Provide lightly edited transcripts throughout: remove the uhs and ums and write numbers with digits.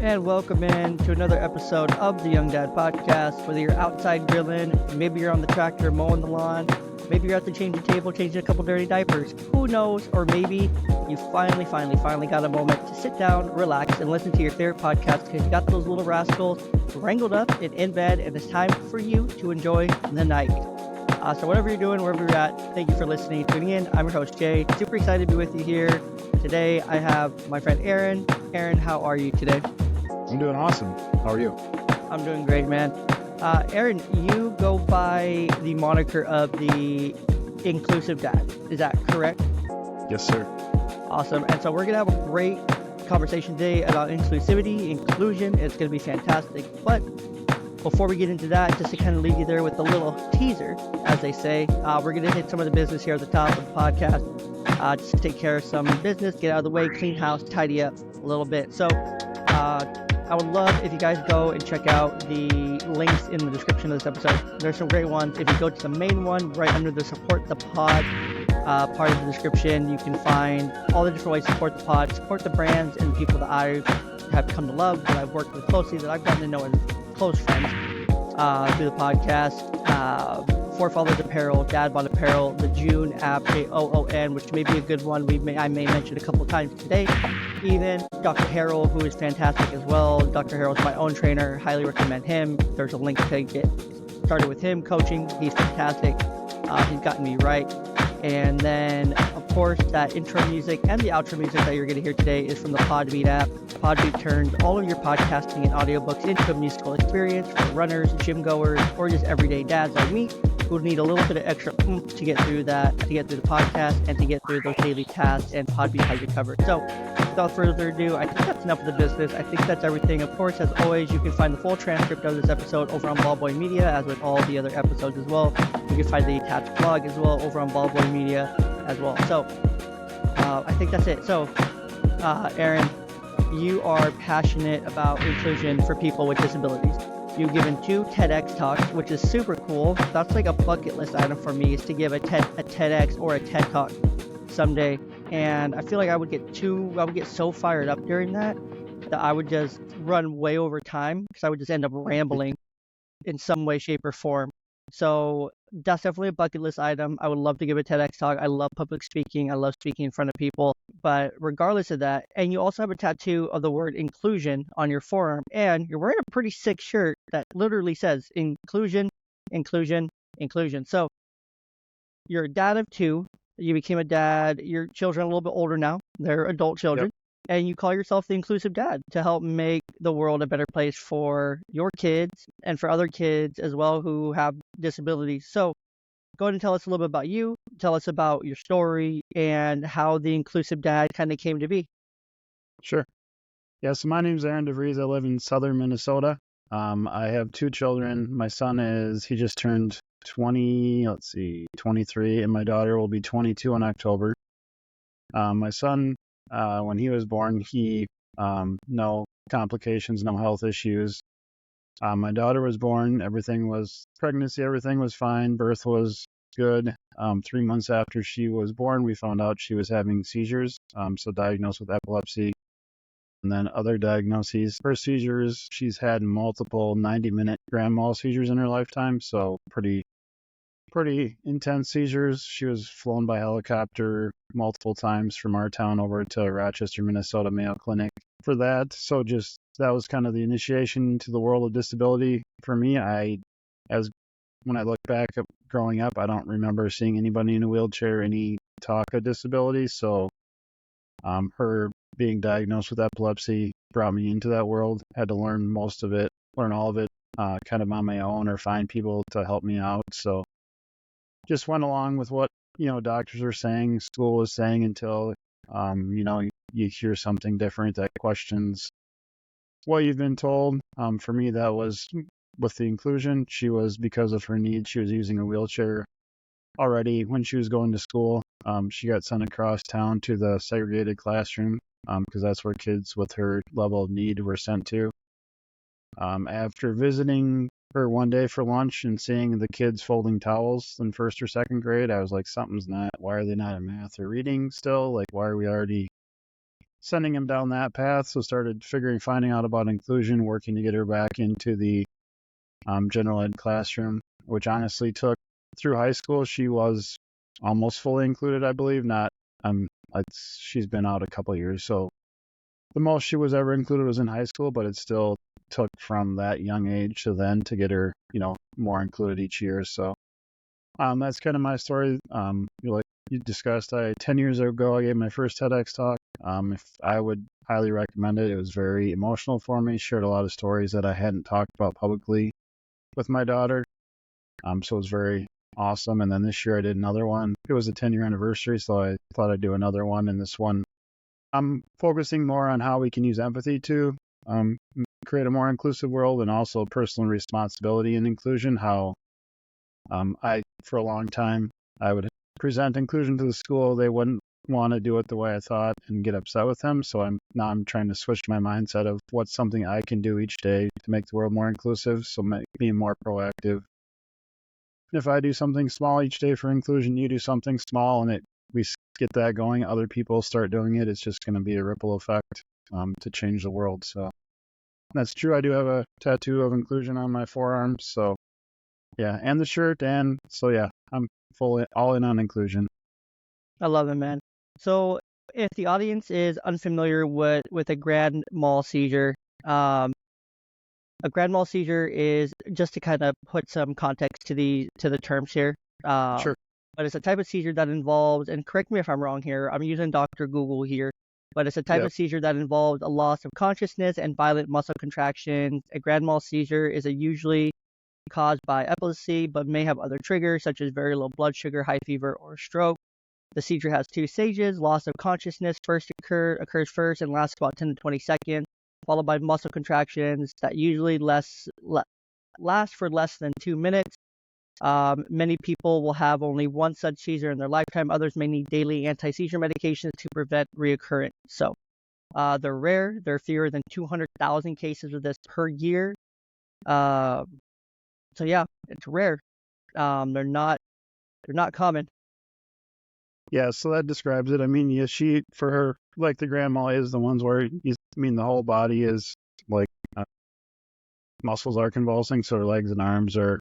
and welcome in to another episode of the Young Dad Podcast. Whether you're outside grilling, maybe you're on the tractor mowing the lawn, maybe you're at the changing table changing a couple dirty diapers, who knows, or maybe you finally got a moment to sit down, relax, and listen to your favorite podcast because you got those little rascals wrangled up and in bed, and it's time for you to enjoy the night. So whatever you're doing, wherever you're at, thank you for listening, tuning in. I'm your host, Jay. Super excited to be with you here. Today, I have my friend Aaron. Aaron, how are you today? I'm doing awesome. How are you? I'm doing great, man. Aaron, you go by the moniker of the Inclusive Dad. Is that correct? Yes, sir. Awesome. And so we're going to have a great conversation today about inclusivity, inclusion. It's going to be fantastic. But before we get into that, just to kind of leave you there with a little teaser, as they say, we're going to hit some of the business here at the top of the podcast. Just to take care of some business, get out of the way, clean house, tidy up a little bit. So I would love if you guys go and check out the links in the description of this episode. There's some great ones. If you go to the main one, right under the support the pod part of the description, you can find all the different ways to support the pod, support the brands and the people that I have come to love, that I've worked with closely, that I've gotten to know as close friends through the podcast. For Fathers Apparel, Dad Bod Apparel, the June app, JOON, which may be a good one. I may mention a couple times today. Even Dr. Harrell, who is fantastic as well. Dr. Harrell's my own trainer. Highly recommend him. There's a link to get started with him coaching. He's fantastic. He's gotten me right. And then, of course, that intro music and the outro music that you're going to hear today is from the Podbean app. Podbean turns all of your podcasting and audiobooks into a musical experience for runners, gym goers, or just everyday dads like me who need a little bit of extra oomph to get through that, to get through the podcast, and to get through those daily tasks, and Podbean has you covered. So, without further ado, I think that's enough of the business. I think that's everything. Of course, as always, you can find the full transcript of this episode over on Ballboy Media, as with all the other episodes as well. You can find the attached blog as well over on Ballboy Media as well. So, I think that's it. So, Aaron, you are passionate about inclusion for people with disabilities. You've given 2 TEDx talks, which is super cool. That's like a bucket list item for me, is to give a TEDx or a TED talk someday. And I feel like I would get so fired up during that I would just run way over time because I would just end up rambling in some way, shape, or form. So that's definitely a bucket list item. I would love to give a TEDx talk. I love public speaking. I love speaking in front of people. But regardless of that, and you also have a tattoo of the word inclusion on your forearm, and you're wearing a pretty sick shirt that literally says inclusion, inclusion, inclusion. So you're a dad of 2. You became a dad. Your children are a little bit older now. They're adult children. Yep. And you call yourself the inclusive dad to help make the world a better place for your kids and for other kids as well who have disabilities. So go ahead and tell us a little bit about you. Tell us about your story and how the inclusive dad kind of came to be. Sure. Yeah, so my name's Aaron DeVries. I live in southern Minnesota. I have 2 children. My son he just turned 23, and my daughter will be 22 in October. My son, when he was born, no complications, no health issues. My daughter was born, everything was fine, birth was good. 3 months after she was born, we found out she was having seizures, so diagnosed with epilepsy. And then other diagnoses. Her seizures, she's had multiple 90-minute grand mal seizures in her lifetime, so pretty intense seizures. She was flown by helicopter multiple times from our town over to Rochester, Minnesota Mayo Clinic for that. So that was kind of the initiation to the world of disability for me. When I look back at growing up, I don't remember seeing anybody in a wheelchair, any talk of disability. So her being diagnosed with epilepsy brought me into that world. Had to learn all of it kind of on my own, or find people to help me out. So just went along with what, doctors were saying, school was saying, until, you hear something different that questions what you've been told. For me, that was with the inclusion. Because of her needs, she was using a wheelchair already when she was going to school. She got sent across town to the segregated classroom because that's where kids with her level of need were sent to. After visiting her one day for lunch and seeing the kids folding towels in 1st or 2nd grade, I was like, why are they not in math or reading still? Like, why are we already sending him down that path. So started finding out about inclusion, working to get her back into the general ed classroom, which honestly took through high school. She was almost fully included, I believe. Not, she's been out a couple of years, so the most she was ever included was in high school, but it still took from that young age to then to get her, more included each year. So that's kind of my story. Like you discussed, 10 years ago, I gave my first TEDx talk. If I would highly recommend it. It was very emotional for me. Shared a lot of stories that I hadn't talked about publicly with my daughter. So it was very awesome. And then this year I did another one. It was a 10-year anniversary, so I thought I'd do another one. And this one, I'm focusing more on how we can use empathy to create a more inclusive world, and also personal responsibility and inclusion. How for a long time, I would present inclusion to the school. They wouldn't want to do it the way I thought and get upset with them. So I'm trying to switch my mindset of what's something I can do each day to make the world more inclusive. So being more proactive. If I do something small each day for inclusion, you do something small, and we get that going. Other people start doing it. It's just going to be a ripple effect to change the world. So that's true. I do have a tattoo of inclusion on my forearm. So yeah, and the shirt. And so yeah, I'm fully all in on inclusion. I love it, man. So if the audience is unfamiliar with a grand mal seizure, a grand mal seizure is, just to kind of put some context to the terms here. Sure. But it's a type of seizure that involves, and correct me if I'm wrong here, I'm using Dr. Google here, but it's a type Yep. of seizure that involves a loss of consciousness and violent muscle contractions. A grand mal seizure is usually caused by epilepsy, but may have other triggers such as very low blood sugar, high fever, or stroke. The seizure has two stages. Loss of consciousness occurs first and lasts about 10 to 20 seconds, followed by muscle contractions that usually last for less than 2 minutes. Many people will have only one such seizure in their lifetime. Others may need daily anti-seizure medications to prevent reoccurrence. So they're rare. There are fewer than 200,000 cases of this per year. So yeah, it's rare. They're not common. Yeah, so that describes it. I mean, yeah, for her, like the grandma is the ones where the whole body is like muscles are convulsing, so her legs and arms are,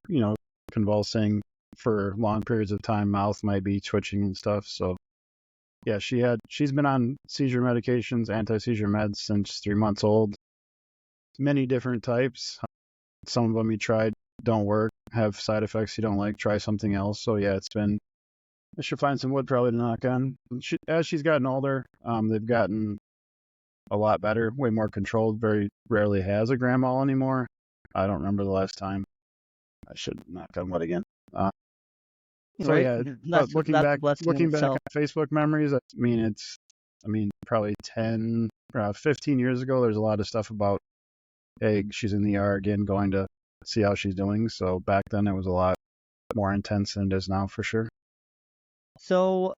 convulsing for long periods of time. Mouth might be twitching and stuff. So yeah, she's been on seizure medications, anti-seizure meds since 3 months old. Many different types. Some of them you tried don't work, have side effects you don't like. Try something else. So yeah, I should find some wood probably to knock on. As she's gotten older, they've gotten a lot better, way more controlled. Very rarely has a grand mal anymore. I don't remember the last time. I should knock on wood again. So right? yeah, That's looking a back blessing in on itself. Facebook memories, probably 10, 15 years ago, there's a lot of stuff about, hey, she's in the ER again, going to see how she's doing. So back then it was a lot more intense than it is now, for sure. So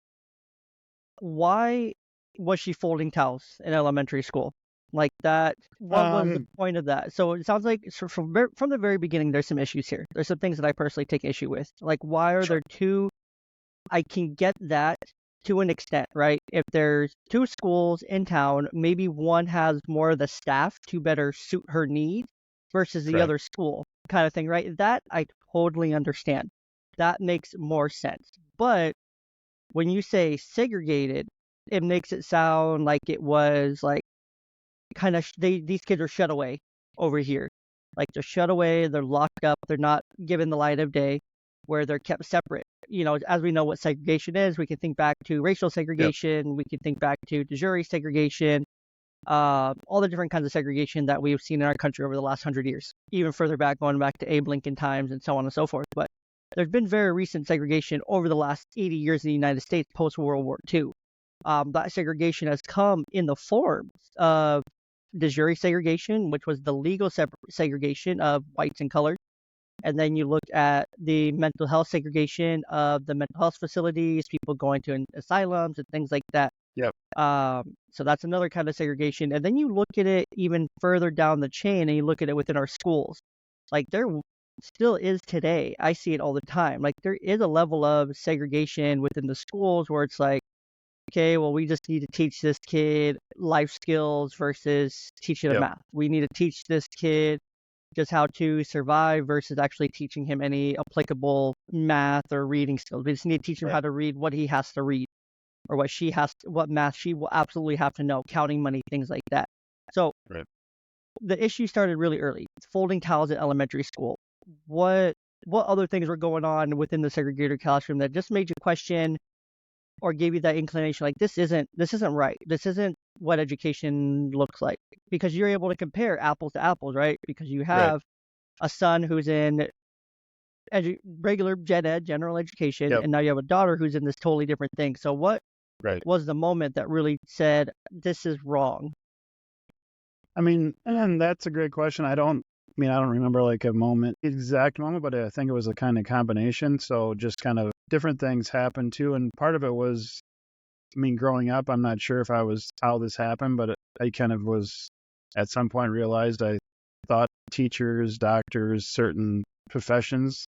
why was she folding towels in elementary school? Like that, what was the point of that? So it sounds like from the very beginning, there's some issues here. There's some things that I personally take issue with. Like, why are Sure. there two? I can get that to an extent, right? If there's two schools in town, maybe one has more of the staff to better suit her needs versus the Correct. other school, kind of thing, right? That I totally understand. That makes more sense. But when you say segregated, it makes it sound like it was like kind of these kids are shut away over here. Like they're shut away, they're locked up, they're not given the light of day, where they're kept separate. As we know what segregation is, we can think back to racial segregation, yep. We can think back to de jure segregation, all the different kinds of segregation that we've seen in our country over the last 100 years, even further back, going back to Abe Lincoln times and so on and so forth. But there's been very recent segregation over the last 80 years in the United States post-World War II. That segregation has come in the forms of de jure segregation, which was the legal segregation of whites and colors. And then you look at the mental health segregation of the mental health facilities, people going to asylums and things like that. Yep. So that's another kind of segregation. And then you look at it even further down the chain, and you look at it within our schools. Like there still is today. I see it all the time. Like there is a level of segregation within the schools where it's like okay, well, we just need to teach this kid life skills versus teaching him Yep. math. We need to teach this kid just how to survive versus actually teaching him any applicable math or reading skills. We just need to teach him Right. how to read what he has to read, or what math she will absolutely have to know, counting money, things like that. So Right. the issue started really early. Folding towels in elementary school. What other things were going on within the segregated classroom that just made you question or gave you that inclination, like this isn't right. This isn't what education looks like, because you're able to compare apples to apples, right? Because you Right. have a son who's in regular gen ed, general education, Yep. and now you have a daughter who's in this totally different thing. So what Right. was the moment that really said this is wrong? I mean, and that's a great question. I don't remember like a moment, exact moment, but I think it was a kind of combination. So just kind of different things happened too. And part of it was, growing up, I'm not sure if I was how this happened, but I kind of was at some point realized I thought teachers, doctors, certain professions,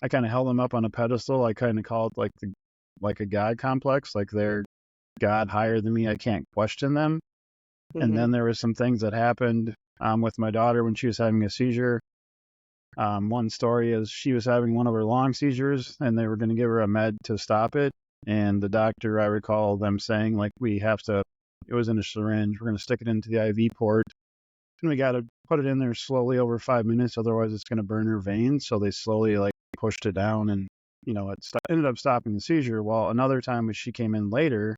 I kind of held them up on a pedestal. I kind of called it like a God complex, like they're God higher than me. I can't question them. And then there was some things that happened with my daughter when she was having a seizure. One story is she was having one of her long seizures, and they were going to give her a med to stop it. And the doctor, I recall them saying, like, it was in a syringe. We're going to stick it into the IV port. And we got to put it in there slowly over 5 minutes. Otherwise, it's going to burn her veins. So they slowly, like, pushed it down, and, ended up stopping the seizure. Well, another time when she came in later,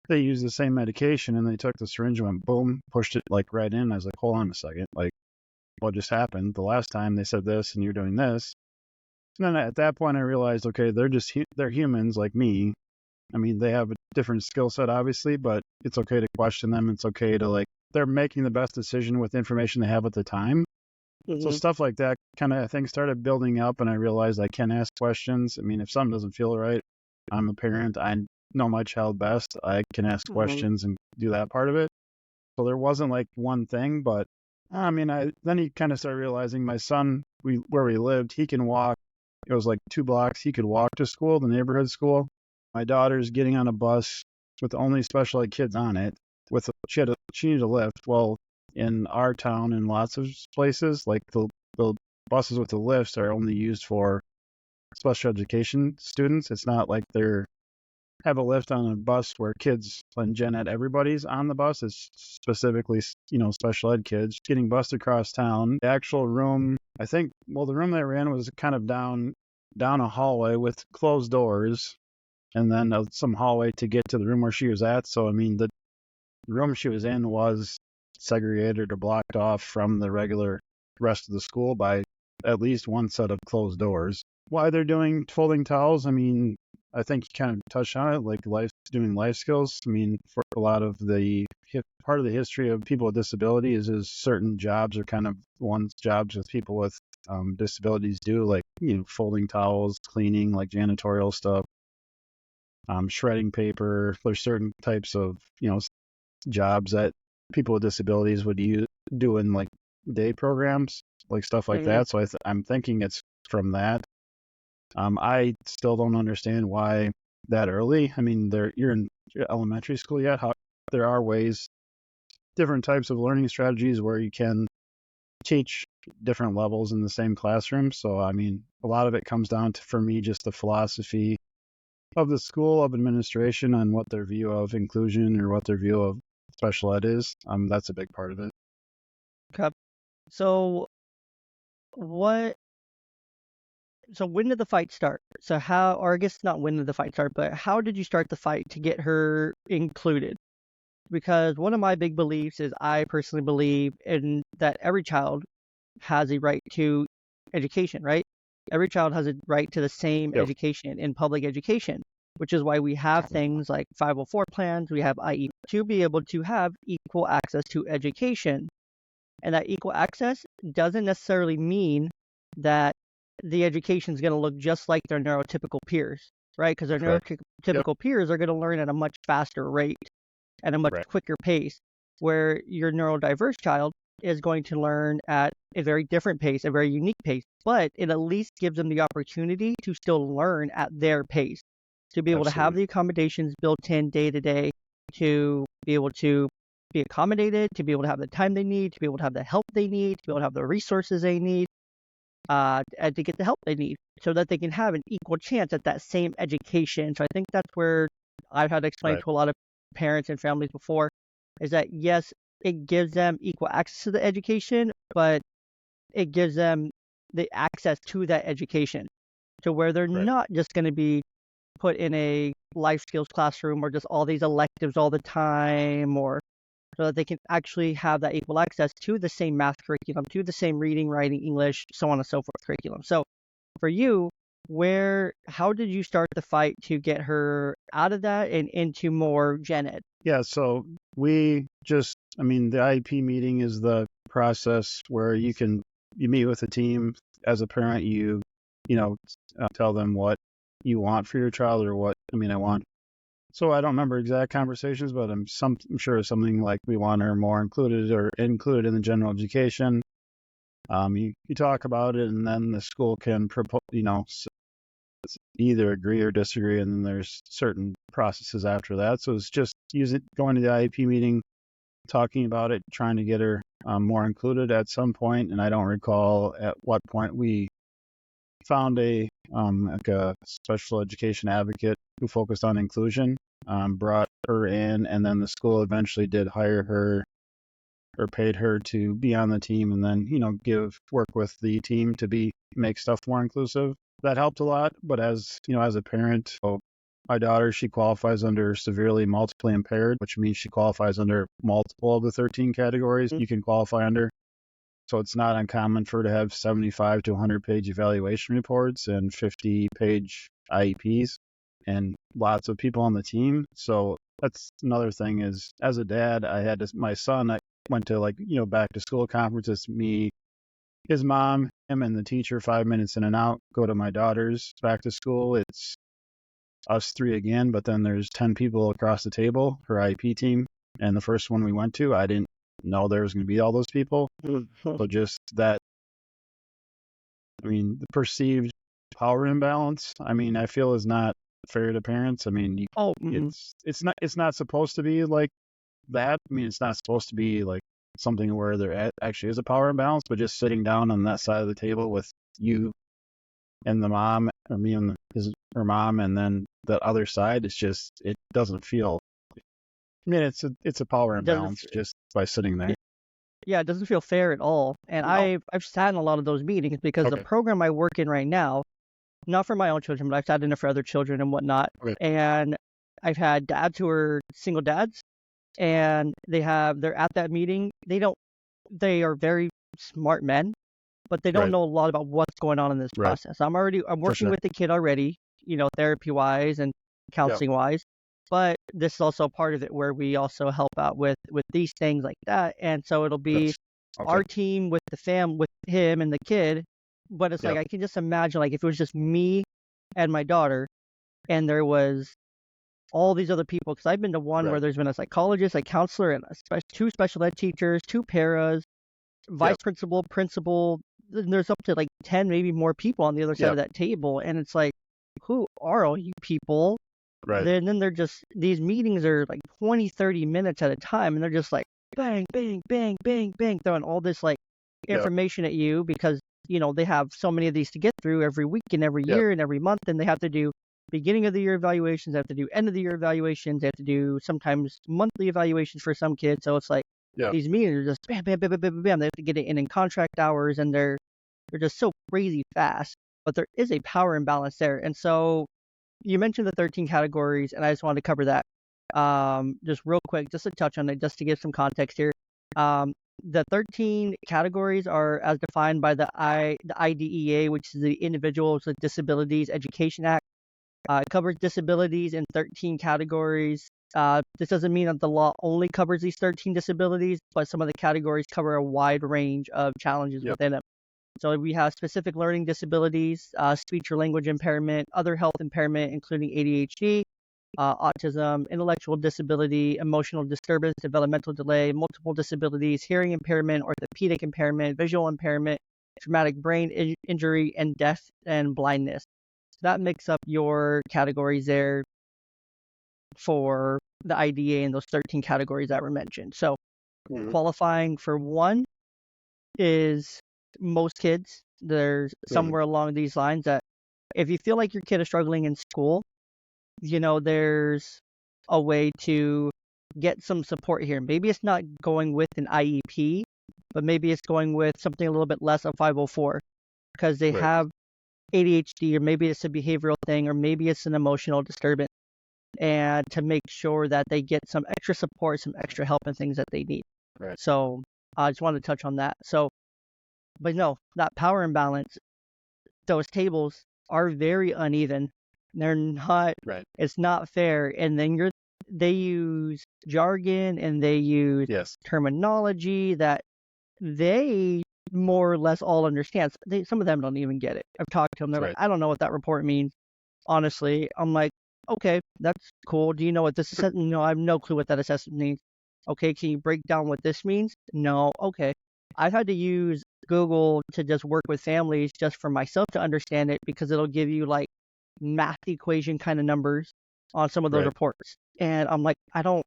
they used the same medication, and they took the syringe and went boom, pushed it like right in. I was like, hold on a second, like what just happened? The last time they said this, and you're doing this. And then at that point, I realized, okay, they're humans like me. They have a different skill set, obviously, but it's okay to question them. It's okay to they're making the best decision with the information they have at the time. So stuff like that kind of, I think, started building up, and I realized I can ask questions. If something doesn't feel right, I'm a parent. I know my child best. I can ask questions and do that part of it. So there wasn't like one thing, but then you kind of start realizing my son, where we lived, he can walk. It was like 2 blocks. He could walk to school, the neighborhood school. My daughter's getting on a bus with only special ed kids on it. She needed a lift. Well, in our town and lots of places, like the buses with the lifts are only used for special education students. It's not like they're have a lift on a bus where kids and gen ed, everybody's on the bus. It's specifically, special ed kids getting bused across town. The actual room, I think, the room they were in was kind of down a hallway with closed doors, and then some hallway to get to the room where she was at. So, the room she was in was segregated or blocked off from the regular rest of the school by at least one set of closed doors. Why they're doing folding towels, I think you kind of touched on it, like doing life skills. For a lot of part of the history of people with disabilities is certain jobs are kind of jobs with people with disabilities do, like, folding towels, cleaning, like janitorial stuff, shredding paper. There's certain types of, jobs that people with disabilities would do in like day programs, like stuff like that. So I'm thinking it's from that. I still don't understand why that early. You're in elementary school yet. There are ways, different types of learning strategies where you can teach different levels in the same classroom. So, a lot of it comes down to, for me, just the philosophy of the school, of administration, on what their view of inclusion or what their view of special ed is. That's a big part of it. Okay. So what? So when did the fight start? So how, or I guess not when did the fight start, but how did you start the fight to get her included? Because one of my big beliefs is I personally believe in that every child has a right to education, right? Every child has a right to the same Yep. education in public education, which is why we have things like 504 plans, we have IE to be able to have equal access to education. And that equal access doesn't necessarily mean that the education is going to look just like their neurotypical peers, right? Because their neurotypical peers are going to learn at a much faster rate and a much quicker pace, where your neurodiverse child is going to learn at a very different pace, a very unique pace, but it at least gives them the opportunity to still learn at their pace. to be able to have Absolutely. the accommodations built in day to day, to be able to be accommodated, to be able to have the time they need, to be able to have the help they need, to be able to have the resources they need, and to get the help they need so that they can have an equal chance at that same education. So I think that's where I've had to explain Right. to a lot of parents and families before is that yes, it gives them equal access to the education, but it gives them the access to that education to where they're Right. not just going to be put in a life skills classroom or just all these electives all the time, or so that they can actually have that equal access to the same math curriculum, to the same reading, writing, English, so on and so forth curriculum. So for you, how did you start the fight to get her out of that and into more gen ed? Yeah, so the IEP meeting is the process where you meet with a team as a parent, tell them what you want for your child or I want. So I don't remember exact conversations, but I'm sure it's something like we want her more included or included in the general education. You talk about it, and then the school can propose, either agree or disagree, and then there's certain processes after that. So it's just going to the IEP meeting, talking about it, trying to get her more included at some point, and I don't recall at what point we found a special education advocate who focused on inclusion, brought her in, and then the school eventually did hire her or paid her to be on the team, and then work with the team to make stuff more inclusive. That helped a lot. But as a parent, my daughter, she qualifies under severely multiply impaired, which means she qualifies under multiple of the 13 categories you can qualify under. So it's not uncommon for her to have 75 to 100-page evaluation reports and 50-page IEPs and lots of people on the team. So that's another thing is, as a dad, my son, I went to back to school conferences, me, his mom, him, and the teacher 5 minutes in and out. Go to my daughter's back to school. It's us three again, but then there's 10 people across the table, her IEP team. And the first one we went to, I didn't know there was going to be all those people. So just that, the perceived power imbalance, I feel is not fair to parents. It's not supposed to be like that. It's not supposed to be like something where there actually is a power imbalance, but just sitting down on that side of the table with you and the mom, or me and her mom, and then the other side, it doesn't feel. It's a power imbalance just by sitting there. Yeah, it doesn't feel fair at all. And No. I've sat in a lot of those meetings because the Okay. program I work in right now, not for my own children, but I've sat in it for other children and whatnot. Okay. And I've had dads who are single dads, and they're at that meeting. They are very smart men, but they don't Right. know a lot about what's going on in this Right. process. I'm working sure. with the kid already, therapy wise and counseling wise. But this is also part of it where we also help out with these things like that. And so it'll be Yes. Okay. our team with with him and the kid. But it's like I can just imagine like if it was just me and my daughter, and there was all these other people, because I've been to one where there's been a psychologist, a counselor, and two special ed teachers, two paras, vice principal. There's up to like 10, maybe more people on the other side of that table, and it's like, who are all you people? Right. Then they're just, these meetings are like 20, 30 minutes at a time, and they're just like bang, bang, bang, bang, bang, throwing all this like information at you because they have so many of these to get through every week and every year and every month, and they have to do beginning of the year evaluations, they have to do end of the year evaluations, they have to do sometimes monthly evaluations for some kids. So it's like these meetings are just bam, bam, bam, bam, bam, bam. They have to get it in contract hours, and they're just so crazy fast. But there is a power imbalance there. And so you mentioned the 13 categories, and I just wanted to cover that just real quick, just to touch on it, just to give some context here. The 13 categories are as defined by the IDEA, which is the Individuals with Disabilities Education Act. It covers disabilities in 13 categories. This doesn't mean that the law only covers these 13 disabilities, but some of the categories cover a wide range of challenges within them. So we have specific learning disabilities, speech or language impairment, other health impairment, including ADHD, autism, intellectual disability, emotional disturbance, developmental delay, multiple disabilities, hearing impairment, orthopedic impairment, visual impairment, traumatic brain injury, and death and blindness. that makes up your categories there for the IDA and those 13 categories that were mentioned. So qualifying for one is most kids. There's somewhere along these lines that if you feel like your kid is struggling in school, there's a way to get some support here. Maybe it's not going with an IEP, but maybe it's going with something a little bit less of 504 because they have ADHD, or maybe it's a behavioral thing, or maybe it's an emotional disturbance, and to make sure that they get some extra support, some extra help and things that they need. So I just wanted to touch on that. So, but no, that power imbalance, those tables are very uneven. They're not, it's not fair. And then they use jargon and they use terminology that they more or less all understand. Some of them don't even get it. I've talked to them. They're like, I don't know what that report means. Honestly, I'm like, okay, that's cool. Do you know what this is? No, I have no clue what that assessment means. Okay, can you break down what this means? No. Okay. I've had to use Google to just work with families just for myself to understand it, because it'll give you like math equation kind of numbers on some of those reports. And I'm like, I don't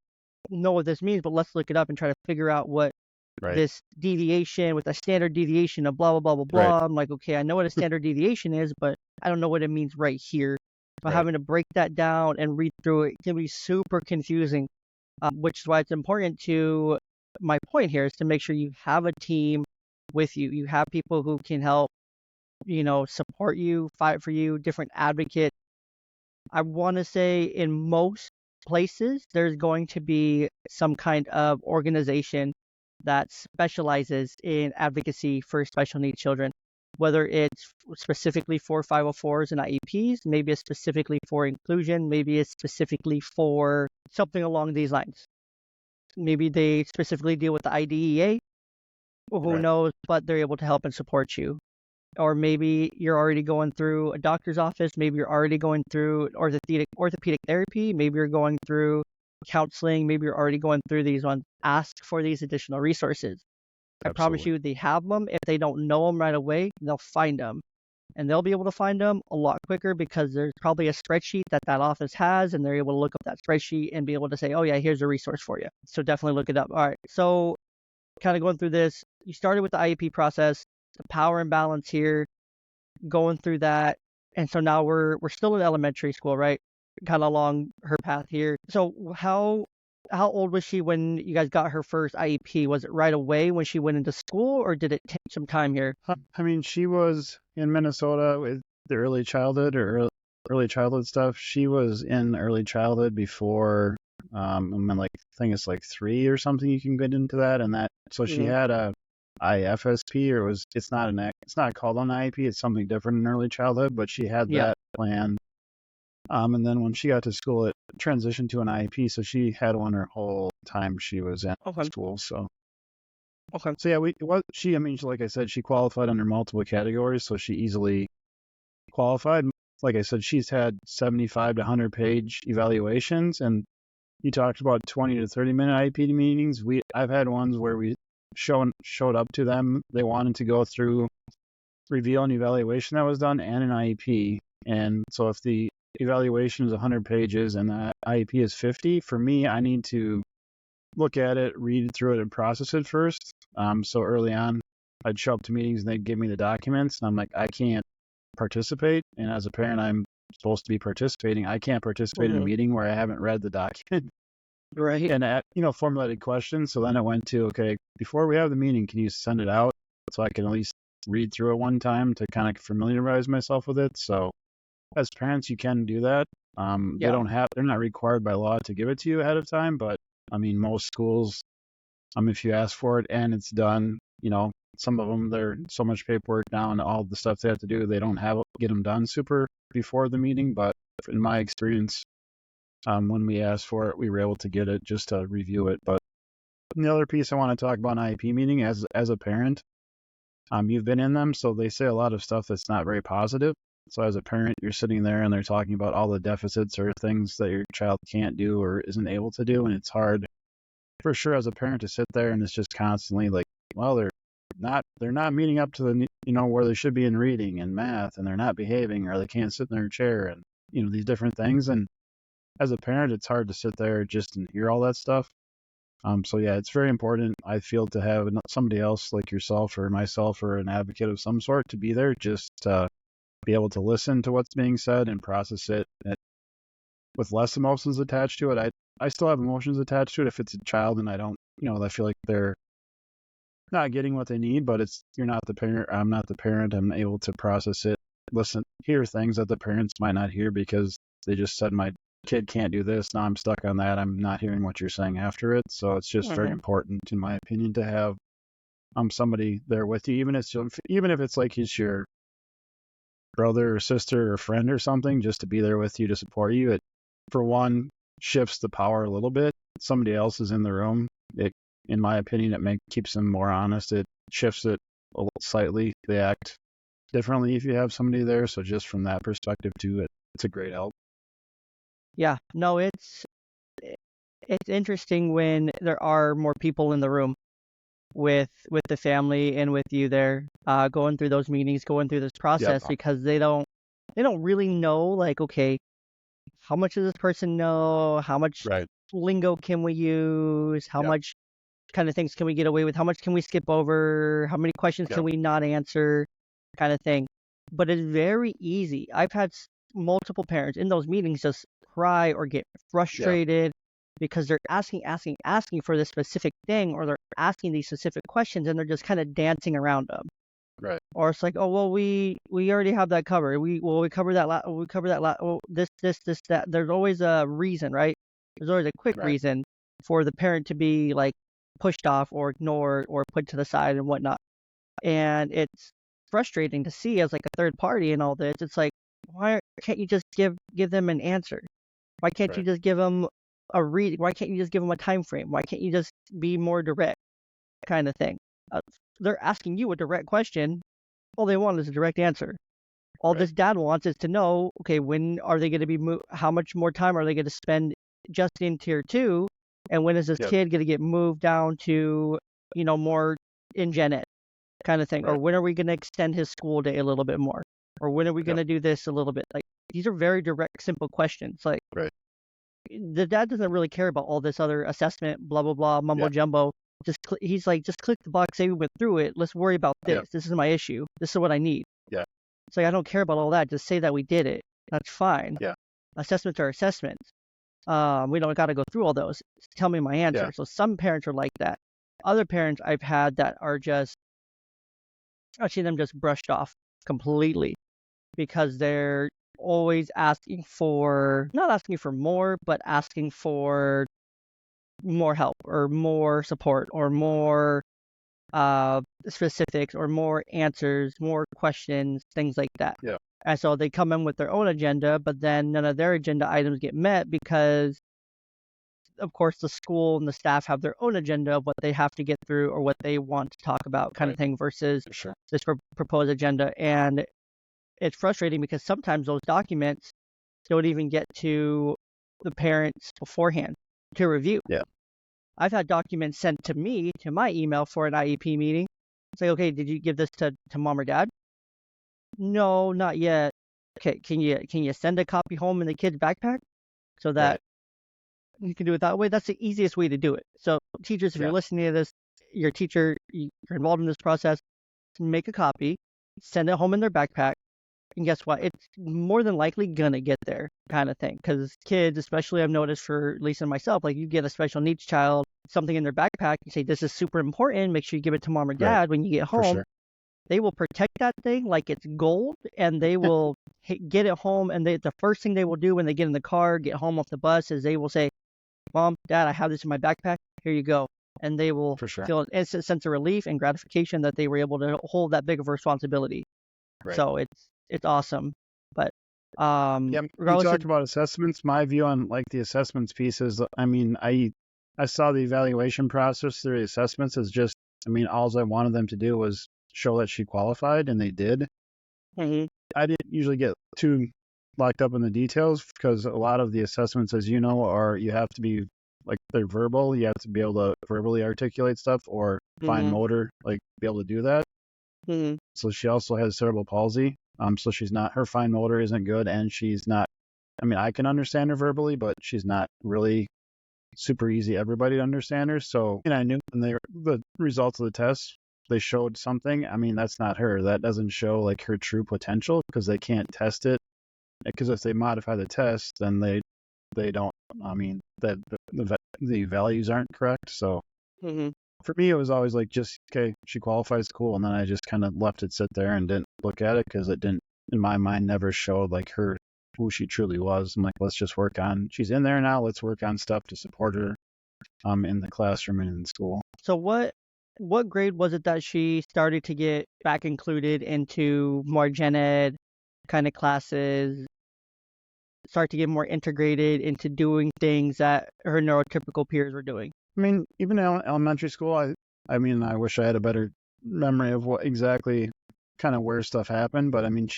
know what this means, but let's look it up and try to figure out what this deviation with a standard deviation of blah, blah, blah, blah, blah. I'm like, okay, I know what a standard deviation is, but I don't know what it means right here. But having to break that down and read through it can be super confusing, which is why it's important to, my point here is to make sure you have a team with you. You have people who can help, support you, fight for you, different advocates. I want to say in most places, there's going to be some kind of organization that specializes in advocacy for special needs children, whether it's specifically for 504s and IEPs, maybe it's specifically for inclusion, maybe it's specifically for something along these lines. Maybe they specifically deal with the IDEA, who knows, but they're able to help and support you. Or maybe you're already going through a doctor's office, maybe you're already going through orthopedic therapy, maybe you're going through counseling, maybe you're already going through these ones. Ask for these additional resources. I promise you they have them. If they don't know them right away, they'll find them. And they'll be able to find them a lot quicker because there's probably a spreadsheet that office has, and they're able to look up that spreadsheet and be able to say, oh yeah, here's a resource for you. So definitely look it up. All right, so kind of going through this, you started with the IEP process, the power imbalance here, going through that. And so now we're still in elementary school, right? Kind of along her path here. So how old was she when you guys got her first IEP? Was it right away when she went into school, or did it take some time here? I mean, she was in Minnesota with the early childhood or early childhood stuff. She was in early childhood before, I think it's like 3 or something. You can get into that, and that. So she had a IFSP, or it's not called an IEP. It's something different in early childhood, but she had that plan. And then when she got to school, it transitioned to an IEP. So she had one her whole time she was in school. So. So yeah, like I said, she qualified under multiple categories, so she easily qualified. Like I said, she's had 75 to 100 page evaluations, and you talked about 20 to 30 minute IEP meetings. I've had ones where we showed up to them. They wanted to go through review and evaluation that was done and an IEP. And so if the evaluation is 100 pages and the IEP is 50, for me, I need to look at it, read through it, and process it first. So early on, I'd show up to meetings and they'd give me the documents, and I'm like, I can't participate. And as a parent, I'm supposed to be participating. I can't participate in a meeting where I haven't read the document. Right. And formulated questions. So then it went to, okay, before we have the meeting, can you send it out so I can at least read through it one time to kind of familiarize myself with it? So as parents, you can do that. They're not required by law to give it to you ahead of time, but I mean, most schools, if you ask for it and it's done, some of them, they're so much paperwork now and all the stuff they have to do, they don't get them done super before the meeting. But in my experience, when we asked for it, we were able to get it just to review it. But the other piece I want to talk about in IEP meeting, as a parent, you've been in them, so they say a lot of stuff that's not very positive. So as a parent, you're sitting there and they're talking about all the deficits or things that your child can't do or isn't able to do. And it's hard for sure as a parent to sit there and it's just constantly like, well, they're they're not meeting up to the, where they should be in reading and math, and they're not behaving, or they can't sit in their chair, and these different things. And as a parent, it's hard to sit there just and hear all that stuff. So yeah, it's very important, I feel, to have somebody else like yourself or myself or an advocate of some sort to be there, just to be able to listen to what's being said and process it with less emotions attached to it. I still have emotions attached to it if it's a child and I don't, I feel like they're not getting what they need, but you're not the parent. I'm not the parent. I'm able to process it, hear things that the parents might not hear because they just said my kid can't do this. Now I'm stuck on that. I'm not hearing what you're saying after it. So it's just very important, in my opinion, to have somebody there with you, even if it's like he's your brother or sister or friend or something, just to be there with you to support you. It, for one, shifts the power a little bit. Somebody else is in the room. In my opinion, it keeps them more honest. It shifts it a little slightly. They act differently if you have somebody there. So just from that perspective too, it's a great help. Yeah, no, it's interesting when there are more people in the room with the family and with you there, going through those meetings, going through this process, because they don't really know, like, okay, how much does this person know? How much lingo can we use? How much kind of things can we get away with? How much can we skip over? How many questions can we not answer? Kind of thing. But it's very easy. I've had multiple parents in those meetings just cry or get frustrated because they're asking for this specific thing, or they're asking these specific questions and they're just kind of dancing around them. Right. Or it's like, oh, well, we already have that covered. We covered that. This, that. There's always a reason, right? There's always a quick reason for the parent to be like pushed off or ignored or put to the side and whatnot. And it's frustrating to see as like a third party in all this. It's like, why can't you just give them an answer? Why can't you just give them a read? Why can't you just give them a time frame? Why can't you just be more direct, kind of thing? They're asking you a direct question. All they want is a direct answer. All this dad wants is to know, okay, when are they going to be how much more time are they going to spend just in tier 2, and when is this kid going to get moved down to, more in gen ed kind of thing, or when are we going to extend his school day a little bit more, or when are we going to do this a little bit? Like, these are very direct, simple questions. Like, the dad doesn't really care about all this other assessment, blah blah blah, mumbo jumbo. He's like, just click the box, say we went through it. Let's worry about this. This is my issue. This is what I need. It's like, I don't care about all that. Just say that we did it. That's fine. Assessments are assessments. We don't got to go through all those. Just tell me my answer. So some parents are like that. Other parents I've had that are just, I've seen them just brushed off completely because they're always asking for, not asking for more, but asking for more help or more support or more specifics or more answers, more questions, things like that. And so they come in with their own agenda, but then none of their agenda items get met because, of course, the school and the staff have their own agenda of what they have to get through or what they want to talk about, kind of thing, versus this proposed agenda. And it's frustrating because sometimes those documents don't even get to the parents beforehand to review. I've had documents sent to me, to my email for an IEP meeting. It's like, okay, did you give this to mom or dad? No, not yet. Okay, can you send a copy home in the kid's backpack so that you can do it that way? That's the easiest way to do it. So teachers, if you're listening to this, your teacher, you're involved in this process, make a copy, send it home in their backpack, and guess what? It's more than likely gonna get there, kind of thing. Because kids, especially, I've noticed for Lisa and myself, like, you get a special needs child, something in their backpack, you say, this is super important, make sure you give it to mom or dad when you get home. They will protect that thing like it's gold, and they will get it home, and the first thing they will do when they get in the car, get home off the bus, is they will say, Mom, Dad, I have this in my backpack, here you go. And they will feel an instant sense of relief and gratification that they were able to hold that big of a responsibility. So it's awesome. But we talked about assessments. My view on like the assessments piece is, I mean, I saw the evaluation process through the assessments as just, I mean, all I wanted them to do was show that she qualified, and they did. I didn't usually get too locked up in the details because a lot of the assessments, as you know, are you have to be like they're verbal. You have to be able to verbally articulate stuff, or fine Mhm. motor, like be able to do that. Mhm. So she also has cerebral palsy. So her fine motor isn't good, and she's not. I mean, I can understand her verbally, but she's not really super easy everybody to understand her. So, and I knew when the results of the test, they showed something. I mean, that's not her. That doesn't show like her true potential because they can't test it. Because if they modify the test, then they don't. I mean, that the values aren't correct. So Mhm. for me, it was always like, just okay, she qualifies, cool, and then I just kind of left it sit there and didn't look at it because it didn't, in my mind, never showed like her who she truly was. I'm like, let's just work on. She's in there now. Let's work on stuff to support her in the classroom and in school. So what grade was it that she started to get back included into more gen ed kind of classes, start to get more integrated into doing things that her neurotypical peers were doing? I mean, even in elementary school, I mean, I wish I had a better memory of what exactly kind of where stuff happened. But I mean,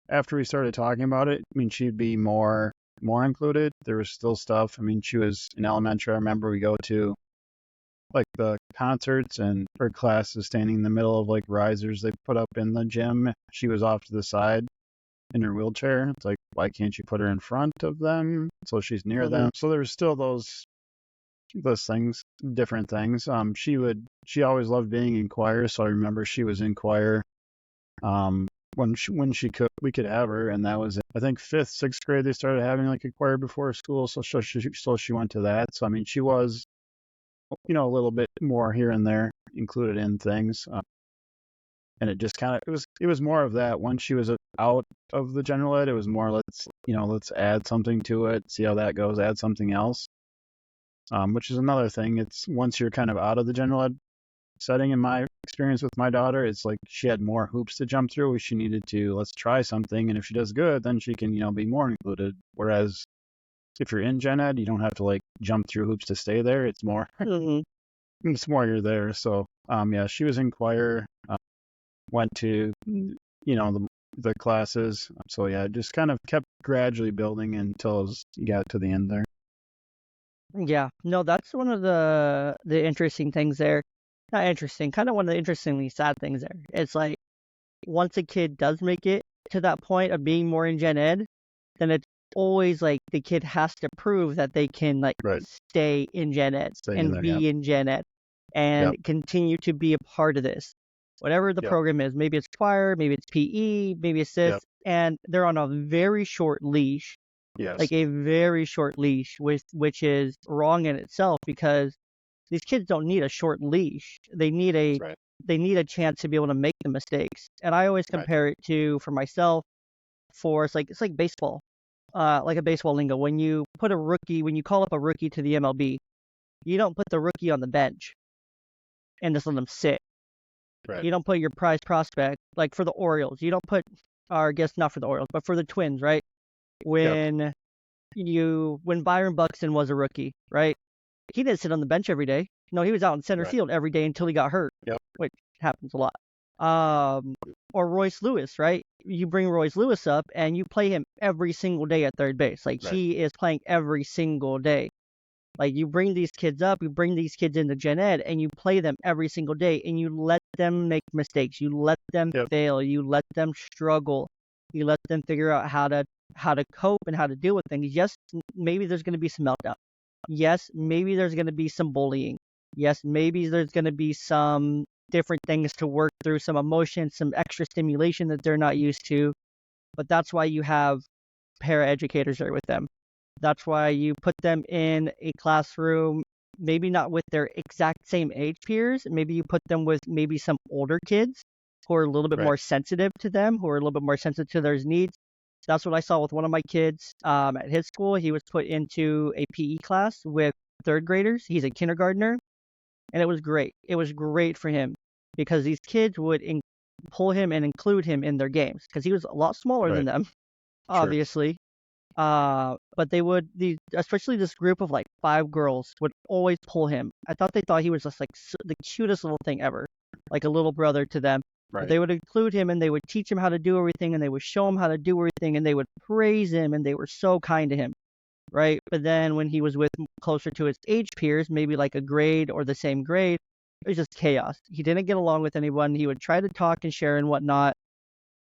after we started talking about it, I mean, she'd be more included. There was still stuff. I mean, she was in elementary. I remember we go to like the concerts, and her class is standing in the middle of like risers they put up in the gym. She was off to the side in her wheelchair. It's like, why can't you put her in front of them so she's near Mhm. them? So there was still those things, different things. She always loved being in choir, so I remember she was in choir. When we could have her, and that was, I think, fifth, sixth grade, they started having like a choir before school, so she went to that. So I mean, she was, a little bit more here and there included in things. And it just kind of, it was more of that. Once she was out of the general ed, it was more, let's add something to it, see how that goes, add something else. Which is another thing. It's once you're kind of out of the general ed setting, in my experience with my daughter, it's like she had more hoops to jump through. She needed to, let's try something, and if she does good, then she can, be more included. Whereas if you're in gen ed, you don't have to like jump through hoops to stay there. It's more, Mhm. it's more you're there. So, yeah, she was in choir, went to, the classes. So yeah, it just kind of kept gradually building until you got to the end there. Yeah. No, that's one of the interesting things there. Not interesting, kind of one of the interestingly sad things there. It's like once a kid does make it to that point of being more in gen ed, then it's always like the kid has to prove that they can like Right. stay in gen ed Stay in and there. Yep. be in gen ed and Yep. continue to be a part of this. Whatever the Yep. program is, maybe it's choir, maybe it's PE, maybe it's this, Yep. and they're on a very short leash, Yes. like a very short leash, which is wrong in itself because these kids don't need a short leash. That's right. They need a chance to be able to make the mistakes. And I always Right. compare it to, for myself, it's like baseball, like a baseball lingo. When you call up a rookie to the MLB, you don't put the rookie on the bench and just let them sit. Right. You don't put your prize prospect, like for the Orioles. You don't put, or I guess not for the Orioles, but for the Twins, right? Yep. When Byron Buxton was a rookie, right? He didn't sit on the bench every day. No, he was out in center Right. field every day until he got hurt, Yep. which happens a lot. Or Royce Lewis, right? You bring Royce Lewis up and you play him every single day at third base. Like Right. he is playing every single day. Like you bring these kids up, you bring these kids into gen ed, and you play them every single day, and you let them make mistakes, you let them Yep. fail, you let them struggle, you let them figure out how to cope and how to deal with things. Yes, maybe there's going to be some meltdown. Yes, maybe there's going to be some bullying. Yes, maybe there's going to be some different things to work through, some emotions, some extra stimulation that they're not used to. But that's why you have paraeducators there with them. That's why you put them in a classroom, maybe not with their exact same age peers. Maybe you put them with maybe some older kids who are a little bit Right. more sensitive to them, who are a little bit more sensitive to their needs. That's what I saw with one of my kids at his school. He was put into a PE class with third graders. He's a kindergartner, and it was great. It was great for him because these kids would pull him and include him in their games because he was a lot smaller than Right. them, Sure. obviously. But especially this group of like 5 girls would always pull him. I thought they thought he was just like the cutest little thing ever, like a little brother to them. But Right. they would include him and they would teach him how to do everything and they would show him how to do everything and they would praise him and they were so kind to him. right? But then when he was with closer to his age peers, maybe like a grade or the same grade, it was just chaos. He didn't get along with anyone. He would try to talk and share and whatnot,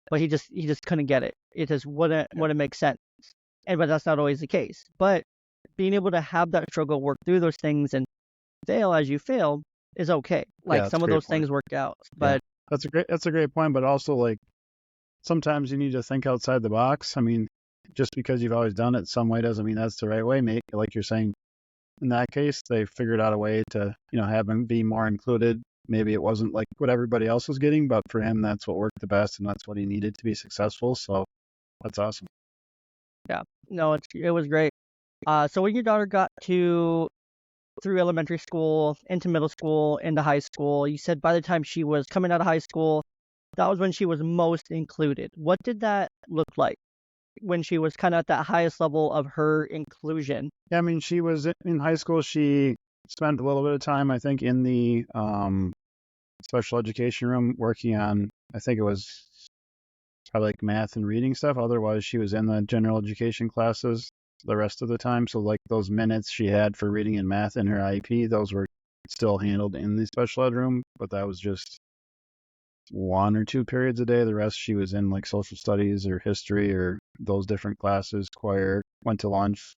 but he just couldn't get it. It just wouldn't make sense. But that's not always the case. But being able to have that struggle, work through those things, and fail as you fail is okay. Like That's a some of great those point. things work out. Yeah, But that's a great point. But also, like, sometimes you need to think outside the box. I mean, just because you've always done it some way doesn't mean that's the right way. Like you're saying, in that case, they figured out a way to, have him be more included. Maybe it wasn't like what everybody else was getting, but for him, that's what worked the best, and that's what he needed to be successful. So that's awesome. yeah, no, it was great. So when your daughter got through elementary school, into middle school, into high school, you said by the time she was coming out of high school, that was when she was most included. What did that look like when she was kind of at that highest level of her inclusion? Yeah, I mean, she was in high school. She spent a little bit of time, I think, in the special education room working on, I think it was probably like math and reading stuff. Otherwise, she was in the general education classes the rest of the time. So like those minutes she had for reading and math in her IEP, those were still handled in the special ed room, but that was just 1 or 2 periods a day. The rest she was in like social studies or history or those different classes, choir, went to lunch.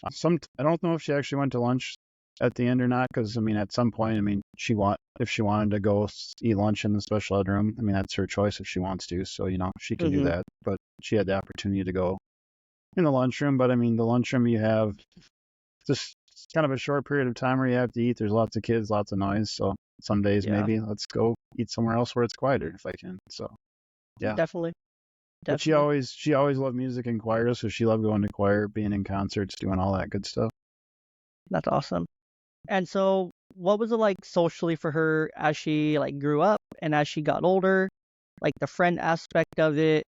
I don't know if she actually went to lunch at the end or not, because I mean, at some point, I mean, if she wanted to go eat lunch in the special ed room, I mean, that's her choice if she wants to. So she can do Mm-hmm. that. But she had the opportunity to go in the lunchroom. But I mean, the lunchroom, you have just kind of a short period of time where you have to eat. There's lots of kids, lots of noise. So some days Yeah, maybe let's go eat somewhere else where it's quieter if I can. So yeah. definitely, But definitely. she always loved music and choir, so she loved going to choir, being in concerts, doing all that good stuff. That's awesome. And so, what was it like socially for her as she like grew up and as she got older? Like the friend aspect of it,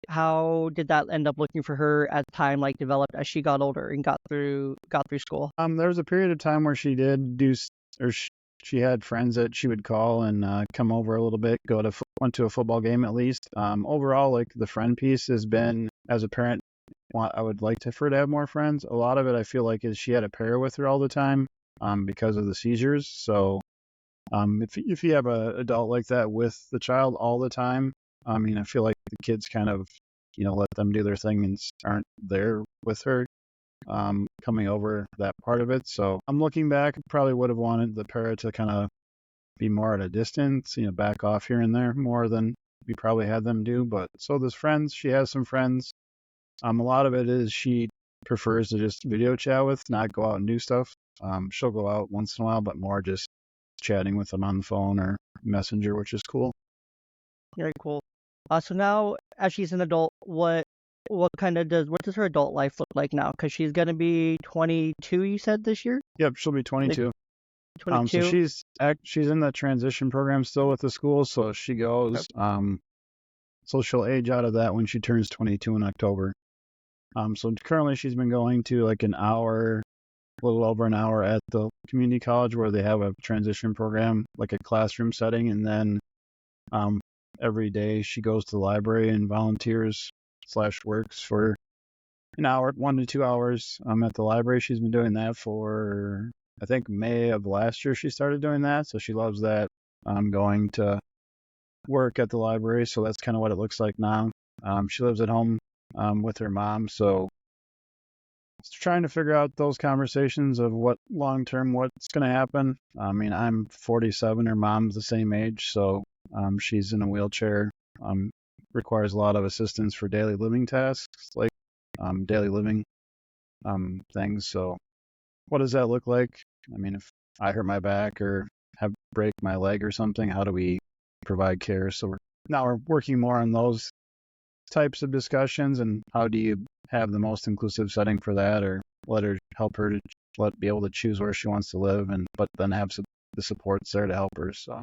how did that end up looking for her as time like developed as she got older and got through school? There was a period of time where she did she had friends that she would call and come over a little bit, went to a football game at least. Overall, like the friend piece has been, as a parent, I would like for her to have more friends. A lot of it I feel like is she had a pair with her all the time because of the seizures. So if you have an adult like that with the child all the time, I mean, I feel like the kids kind of, let them do their thing and aren't there with her coming over that part of it. So I'm looking back, probably would have wanted the para to kind of be more at a distance, back off here and there more than we probably had them do. But so there's friends. She has some friends. A lot of it is she prefers to just video chat with, not go out and do stuff. She'll go out once in a while, but more just chatting with them on the phone or messenger, which is cool. Very cool. So now, as she's an adult, what does her adult life look like now? Because she's gonna be 22, you said this year. Yep, she'll be 22. So 22. she's in the transition program still with the school, so she goes. So she'll age out of that when she turns 22 in October. So currently she's been going to like an hour, a little over an hour at the community college where they have a transition program, like a classroom setting, and then every day she goes to the library and volunteers / works for an hour, 1 to 2 hours at the library. She's been doing that for, I think, May of last year she started doing that, so she loves that. Going to work at the library, so that's kind of what it looks like now. She lives at home with her mom, so just trying to figure out those conversations of what long-term, what's going to happen. I mean, I'm 47, her mom's the same age, so she's in a wheelchair, requires a lot of assistance for daily living tasks, like daily living things. So what does that look like? I mean, if I hurt my back or break my leg or something, how do we provide care? So we're working more on those types of discussions, and how do you have the most inclusive setting for that, or help her to be able to choose where she wants to live, but then have the supports there to help her. So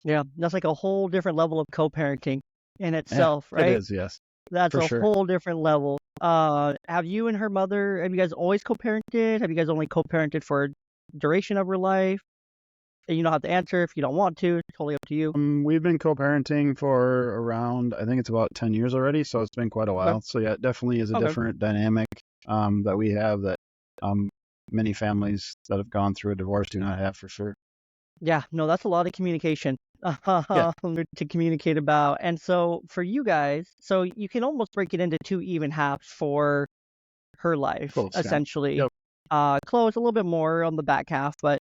Yeah, that's like a whole different level of co-parenting in yeah, itself, it right? is, yes, That's for a sure. whole different level. Have you and her mother, have you guys always co-parented? Have you guys only co-parented for a duration of her life? You don't have to answer if you don't want to. It's totally up to you. We've been co-parenting for around, I think it's about 10 years already, so it's been quite a Okay. while. So yeah, it definitely is a Okay. different dynamic that we have that many families that have gone through a divorce do not have for sure. Yeah, no, that's a lot of communication Yeah, to communicate about. And so for you guys, so you can almost break it into two even halves for her life, close, yeah. essentially. Yep. Chloe's a little bit more on the back half, but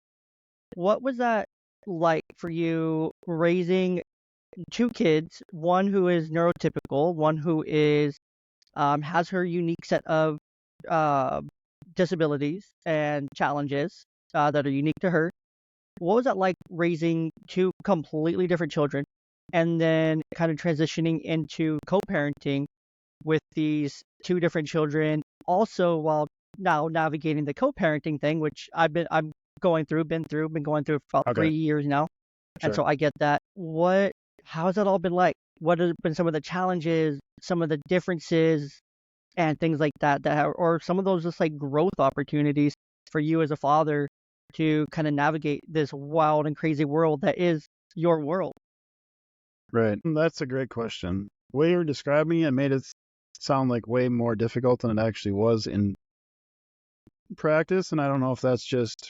what was that like for you raising two kids, one who is neurotypical, one who is has her unique set of uh, disabilities and challenges that are unique to her? What was that like raising two completely different children and then kind of transitioning into co-parenting with these two different children, also while now navigating the co-parenting thing, which I'm been going through for about Okay, 3 years now, and sure. so I get that. How's that all been like? What have been some of the challenges, some of the differences, and things like that or some of those just like growth opportunities for you as a father to kind of navigate this wild and crazy world that is your world? Right. That's a great question. The way you were describing it made it sound like way more difficult than it actually was in practice, and I don't know if that's just,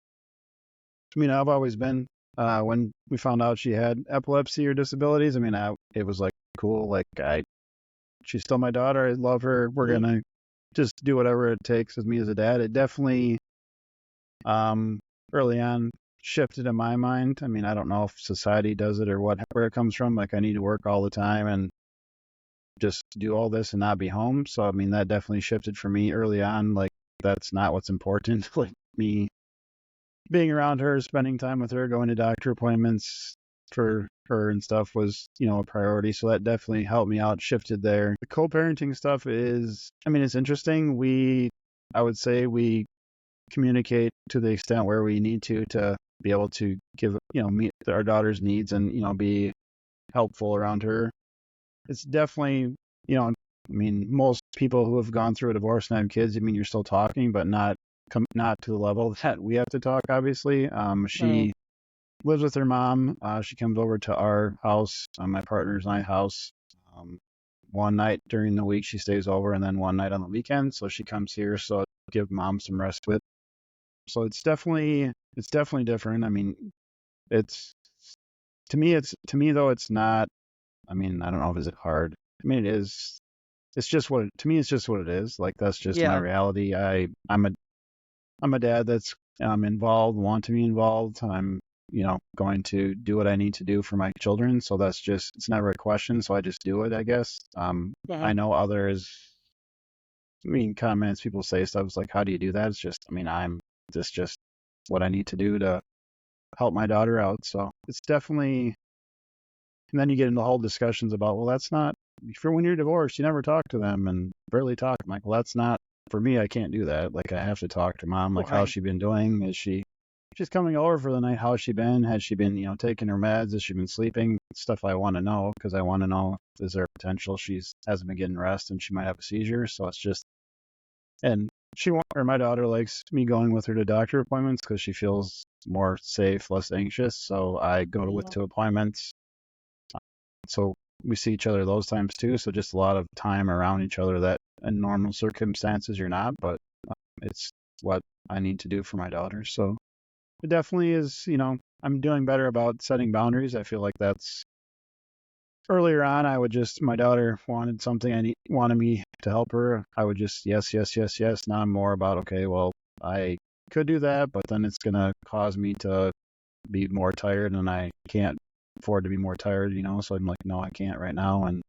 I mean, I've always been, when we found out she had epilepsy or disabilities, I mean, it was like cool, like she's still my daughter. I love her. We're Mhm. gonna just do whatever it takes with me as a dad. It definitely, um, early on shifted in my mind. I mean, I don't know if society does it or where it comes from. Like I need to work all the time and just do all this and not be home. So I mean, that definitely shifted for me early on. Like that's not what's important. Like me being around her, spending time with her, going to doctor appointments for her and stuff was, a priority. So that definitely helped me out, shifted there. The co-parenting stuff is, I mean, it's interesting. I would say we communicate to the extent where we need to be able to give, meet our daughter's needs and, be helpful around her. It's definitely, I mean, most people who have gone through a divorce and have kids, I mean, you're still talking, but not to the level that we have to talk. Obviously, Right. she lives with her mom. She comes over to our house, my partner's and my house. Um, one night during the week she stays over, and then one night on the weekend. So she comes here, so I give mom some respite. So it's definitely different. I mean, it's to me though it's not. I mean, I don't know if it's hard. I mean, it is. It's just to me. It's just what it is. Like that's just my Yeah. reality. I'm a dad that's involved, want to be involved. I'm going to do what I need to do for my children. So it's never a question. So I just do it, I guess. Mhm. I know others. I mean, comments people say stuff it's like, how do you do that? It's just, I mean, this just what I need to do to help my daughter out. So it's definitely. And then you get into whole discussions about, well, that's not for when you're divorced, you never talk to them and barely talk. I'm like, well, that's not for me. I can't do that. Like, I have to talk to mom. Like, how's Right. she been doing? She's coming over for the night? How's she been? Has she been, taking her meds? Has she been sleeping? Stuff I want to know because I want to know is there potential hasn't been getting rest and she might have a seizure. So it's just, and my daughter likes me going with her to doctor appointments because she feels more safe, less anxious. So I go with Mhm. to appointments so we see each other those times too. So just a lot of time around each other that in normal circumstances you're not, but it's what I need to do for my daughter. So it definitely is, I'm doing better about setting boundaries. I feel like that's earlier on. My daughter wanted something, wanted me to help her. I would just, yes, yes, yes, yes. Now I'm more about, okay, well, I could do that, but then it's going to cause me to be more tired and I can't afford to be more tired, So I'm like, no, I can't right now. And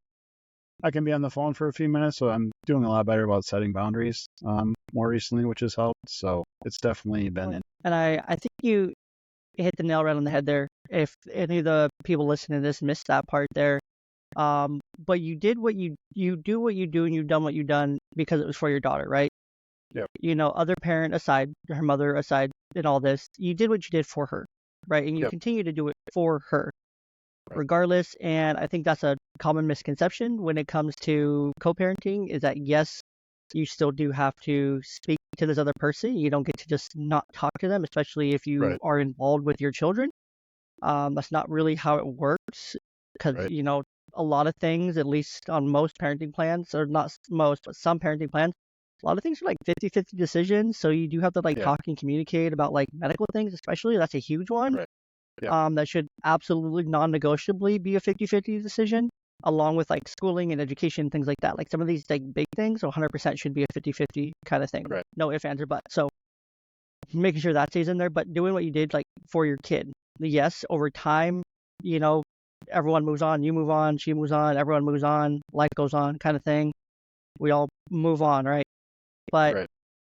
I can be on the phone for a few minutes. So I'm doing a lot better about setting boundaries more recently, which has helped. So it's definitely been, And I think you hit the nail right on the head there. If any of the people listening to this missed that part there, but you did you do what you do and you've done what you've done because it was for your daughter, right? yep, Other parent aside, her mother aside, in all this, you did what you did for her, right? And you yep, continue to do it for her, right, regardless. And I think that's a common misconception when it comes to co-parenting is that yes, you still do have to speak to this other person. You don't get to just not talk to them, especially if you right, are involved with your children. That's not really how it works because, Right. a lot of things, at least on most parenting plans, or not most, but some parenting plans, a lot of things are like 50-50 decisions. So you do have to like Yeah. talk and communicate about like medical things, especially. That's a huge one. Right. Yeah. That should absolutely non-negotiably be a 50-50 decision, along with like schooling and education, things like that. Like some of these like big things, 100% should be a 50-50 kind of thing. Right. No ifs, ands, or buts. So making sure that stays in there, but doing what you did like for your kid. Yes, over time, you know, everyone moves on, you move on, she moves on, everyone moves on, life goes on, kind of thing. We all move on, right? But Right.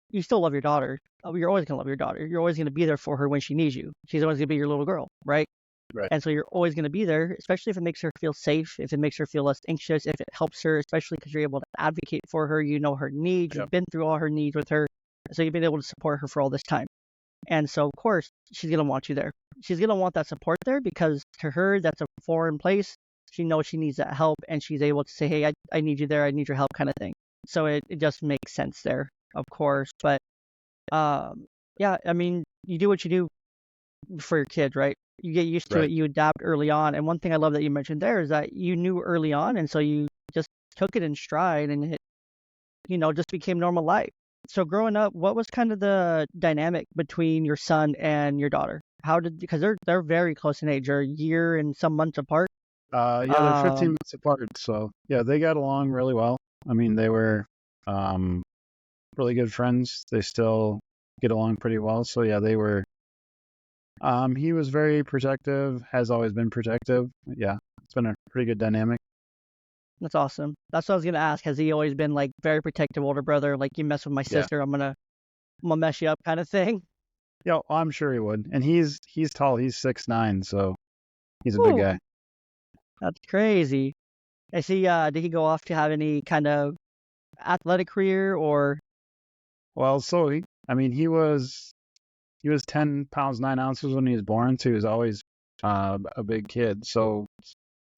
you still love your daughter. You're always gonna love your daughter. You're always gonna be there for her when she needs you. She's always gonna be your little girl, right? Right. And so you're always gonna be there, especially if it makes her feel safe, if it makes her feel less anxious, if it helps her, especially because you're able to advocate for her. You know her needs. Yep. You've been through all her needs with her, so you've been able to support her for all this time. And so, of course, she's going to want you there. She's going to want that support there because to her, that's a foreign place. She knows she needs that help and she's able to say, hey, I need you there. I need your help kind of thing. So it just makes sense there, of course. But yeah, I mean, you do what you do for your kid, right? You get used to it. Right. You adapt early on. And one thing I love that you mentioned there is that you knew early on. And so you just took it in stride and it, just became normal life. So growing up, what was kind of the dynamic between your son and your daughter? Because they're very close in age, they're a year and some months apart. Yeah, they're 15 months apart, so yeah, they got along really well. I mean, they were um, really good friends. They still get along pretty well. So yeah, they were. He was very protective, has always been protective. Yeah, it's been a pretty good dynamic. That's awesome. That's what I was gonna ask. Has he always been like very protective older brother? Like you mess with my Yeah, sister, I'm gonna mess you up kind of thing. yeah, I'm sure he would. And he's tall. He's 6'9", so he's a big Whew, guy. that's crazy. Did he go off to have any kind of athletic career or? Well, so I mean, he was 10 pounds 9 ounces when he was born, so he was always a big kid. So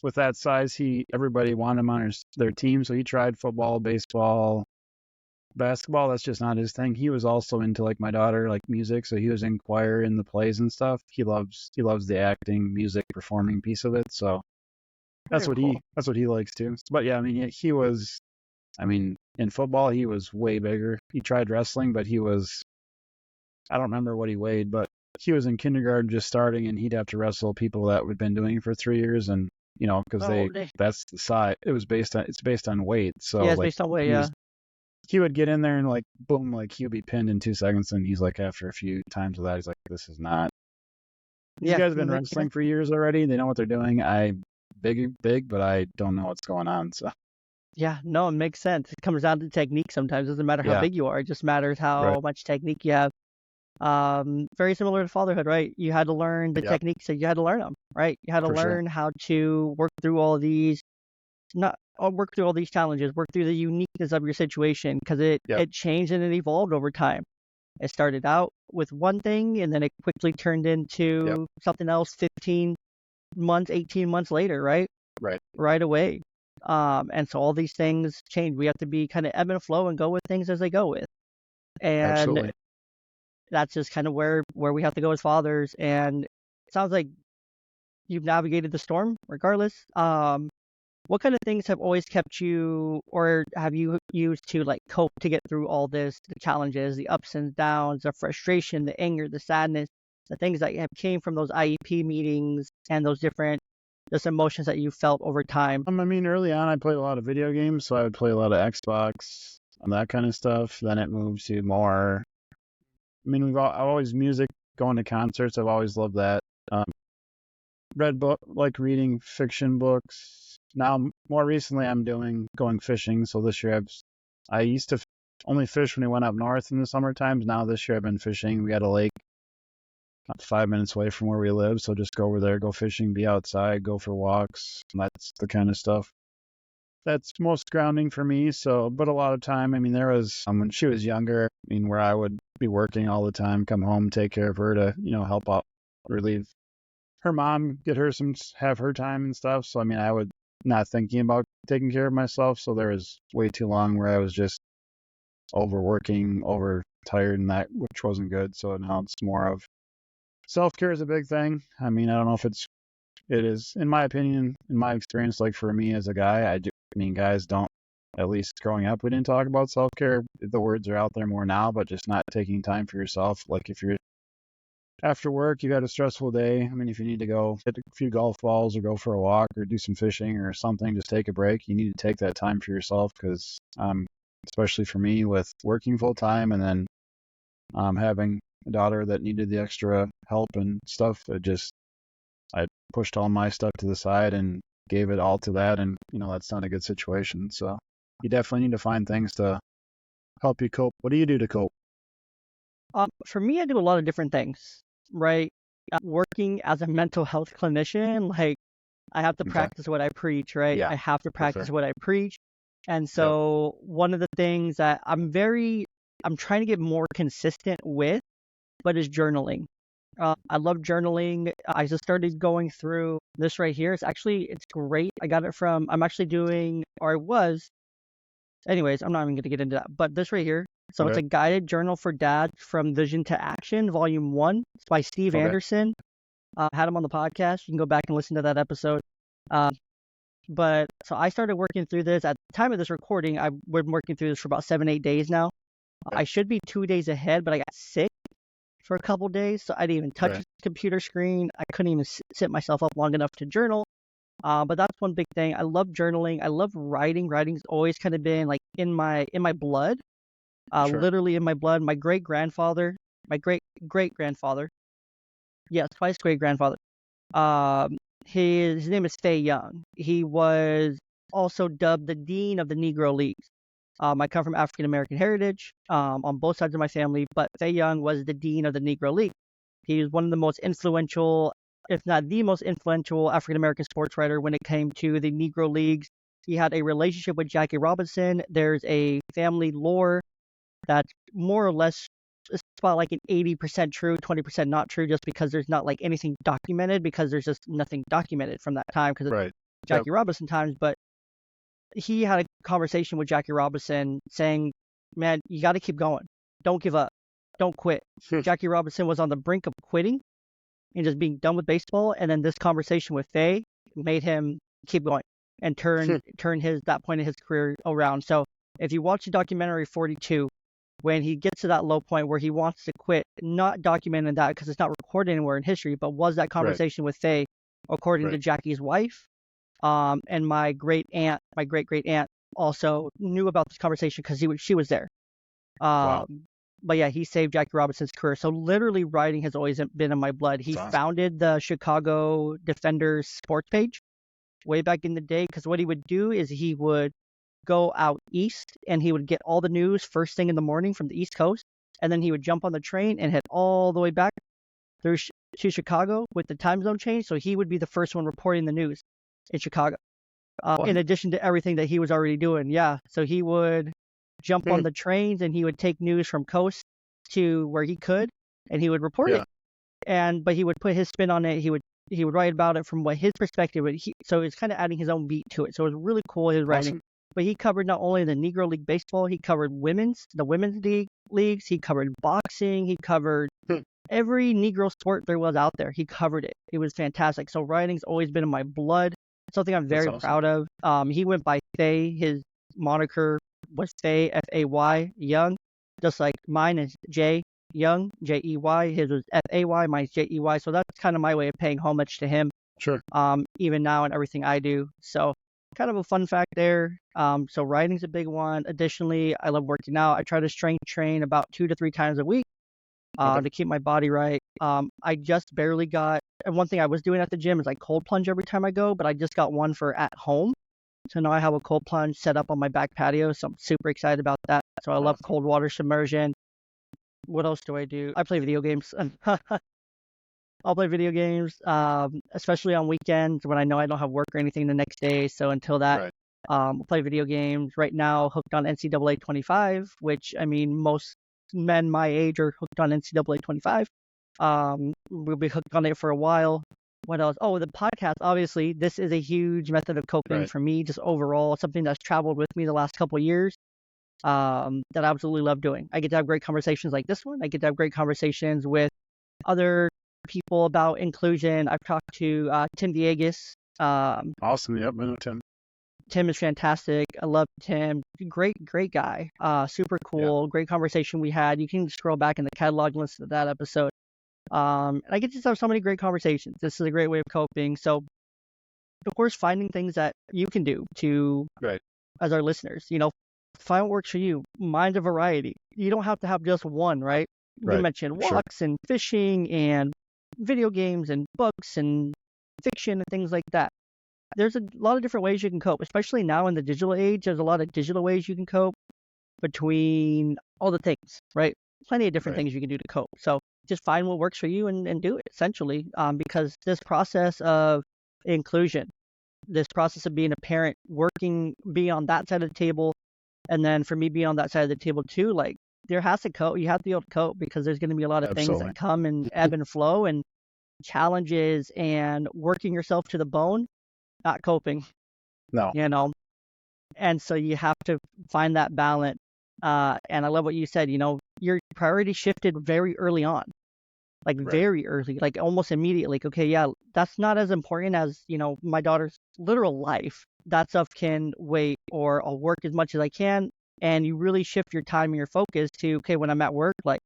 with that size, everybody wanted him on their team. So he tried football, baseball, basketball. That's just not his thing. He was also into like my daughter, like music. So he was in choir in the plays and stuff. He loves the acting, music, performing piece of it. So that's Very what cool. he likes too. But yeah, I mean, he was. I mean, in football, he was way bigger. He tried wrestling, but he was. I don't remember what he weighed, but he was in kindergarten just starting, and he'd have to wrestle people that had been doing it for 3 years, and because Oh, that's the size. It's based on weight. So yeah, it's like based on weight. Yeah, he would get in there and like boom, like he would be pinned in 2 seconds, and he's like after a few times of that, he's like, this is not. These yeah, guys have that been makes sense. wrestling for years already. They know what they're doing. I big, but I don't know what's going on. So Yeah, no, it makes sense. It comes down to technique sometimes. It doesn't matter how yeah, big you are. It just matters right, how much technique you have. Very similar to fatherhood, right? You had to learn the yeah, techniques, so you had to learn them, right? You had to for sure. learn how to work through all these, not work through all these challenges, work through the uniqueness of your situation, because it Yep, it changed and it evolved over time. It started out with one thing, and then it quickly turned yep, into something else 15 months, 18 months later, right? right, Right away. And so all these things change. We have to be kind of ebb and flow and go with things as they go with. And absolutely. that's just kind of where we have to go as fathers. And it sounds like you've navigated the storm regardless. What kind of things have always kept you, or have you used to like cope to get through all this, the challenges, the ups and downs, the frustration, the anger, the sadness, the things that have came from those IEP meetings and those different just emotions that you felt over time? I mean, early on, I played a lot of video games, so I would play a lot of Xbox and that kind of stuff. Then it moved to more. I mean, I've always music, going to concerts. I've always loved that. Um, read book, like reading fiction books. Now, more recently, I'm going fishing. So this year, I used to only fish when we went up north in the summer times. Now this year, I've been fishing. We got a lake not 5 minutes away from where we live, so just go over there, go fishing, be outside, go for walks. That's the kind of stuff that's most grounding for me. So, but a lot of time, I mean, there was when she was younger, I mean, where I would be working all the time, come home, take care of her to, help out, relieve her mom, get her have her time and stuff. So, I mean, I would not thinking about taking care of myself. So there was way too long where I was just overworking, overtired, and that which wasn't good. So now it's more of self-care is a big thing. I mean, I don't know if it is, in my opinion, in my experience, like for me as a guy, I mean, guys don't, at least growing up, we didn't talk about self-care. The words are out there more now, but just not taking time for yourself. Like if you're after work, you got a stressful day. I mean, if you need to go hit a few golf balls or go for a walk or do some fishing or something, just take a break. You need to take that time for yourself because, especially for me with working full time and then having a daughter that needed the extra help and stuff, I pushed all my stuff to the side and gave it all to that. And, that's not a good situation. So you definitely need to find things to help you cope. What do you do to cope? For me, I do a lot of different things, right? Working as a mental health clinician, like I have to Okay. practice what I preach, right? Yeah, I have to for sure. practice what I preach. And so one of the things that I'm trying to get more consistent with, but is journaling. I love journaling. I just started going through this right here. It's great. I got it from, I'm actually doing, or I was, anyways, I'm not even going to get into that, but this right here. So it's Okay. a guided journal for dads from vision to action, volume 1. It's by Steve Okay. Anderson. Had him on the podcast. You can go back and listen to that episode. But so I started working through this at the time of this recording. I've been working through this for about 7-8 days now. Okay. I should be 2 days ahead, but I got sick for a couple days, so I didn't even touch the computer screen. I couldn't even sit myself up long enough to journal. But that's one big thing. I love journaling. I love writing. Writing's always kind of been like in my blood, Sure. literally in my blood. My great grandfather, yes, twice great grandfather. His name is Fay Young. He was also dubbed the Dean of the Negro Leagues. I come from African American heritage on both sides of my family, but Fay Young was the Dean of the Negro League. He was one of the most influential, if not the most influential, African American sports writer when it came to the Negro Leagues. He had a relationship with Jackie Robinson. There's a family lore that's more or less, it's about like an 80% true, 20% not true, just because there's not like anything documented, because there's just nothing documented from that time because it's Jackie Robinson times. But he had a conversation with Jackie Robinson saying, man, you got to keep going. Don't give up. Don't quit. Jackie Robinson was on the brink of quitting and just being done with baseball. And then this conversation with Faye made him keep going and turn that point in his career around. So if you watch the documentary 42, when he gets to that low point where he wants to quit, not documenting that because it's not recorded anywhere in history, but was that conversation with Faye, according to Jackie's wife, and my great great aunt also knew about this conversation because she was there. Wow. But yeah, he saved Jackie Robinson's career. So literally writing has always been in my blood. He founded the Chicago Defenders sports page way back in the day, because what he would do is he would go out east and he would get all the news first thing in the morning from the East Coast, and then he would jump on the train and head all the way back through to Chicago with the time zone change. So he would be the first one reporting the news in Chicago, in addition to everything that he was already doing. Yeah, so he would jump on the trains and he would take news from coast to where he could, and he would report it. But he would put his spin on it. He would write about it from what his perspective would. So it's kind of adding his own beat to it. So it was really cool, his writing. Awesome. But he covered not only the Negro League baseball, he covered the women's leagues, he covered boxing, he covered every Negro sport there was out there. He covered it. It was fantastic. So writing's always been in my blood. Something I'm very proud of. He went by Fay. His moniker was Fay, F-A-Y, Young, just like mine is J Young, J-E-Y. His was F-A-Y, mine's J-E-Y. So that's kind of my way of paying homage to him. Sure. Even now in everything I do. So kind of a fun fact there. So writing's a big one. Additionally, I love working out. I try to strength train about 2 to 3 times a week to keep my body right. I just barely got, and one thing I was doing at the gym is I cold plunge every time I go, but I just got one for at home. So now I have a cold plunge set up on my back patio. So I'm super excited about that. So I love cold water submersion. What else do I do? I play video games. I'll play video games, especially on weekends when I know I don't have work or anything the next day. So until that, I'll play video games. Right now, hooked on NCAA 25, which, I mean, most men my age are hooked on NCAA 25. We'll be hooked on it for a while. What else? Oh, the podcast. Obviously, this is a huge method of coping for me, just overall, something that's traveled with me the last couple of years, that I absolutely love doing. I get to have great conversations like this one. I get to have great conversations with other people about inclusion. I've talked to Tim Viegas. Awesome. Yep, I know Tim. Tim is fantastic. I love Tim. Great guy. Super cool. Great conversation we had. You can scroll back in the catalog and listen to that episode. And I get to have so many great conversations. This is a great way of coping. So, of course, finding things that you can do to, as our listeners, find what works for you. Mind a variety. You don't have to have just one, right? You mentioned walks and fishing and video games and books and fiction and things like that. There's a lot of different ways you can cope, especially now in the digital age. There's a lot of digital ways you can cope between all the things, right? Plenty of different things you can do to cope. So just find what works for you and do it, essentially, because this process of inclusion, this process of being a parent, being on that side of the table, and then for me being on that side of the table too, like there has to cope. You have to be able to cope because there's going to be a lot of things that come and ebb and flow and challenges and working yourself to the bone, not coping. No. And so you have to find that balance. And I love what you said, your priority shifted very early on, like very early, like almost immediately. Like, okay, yeah, that's not as important as, my daughter's literal life. That stuff can wait, or I'll work as much as I can. And you really shift your time and your focus to, okay, when I'm at work, like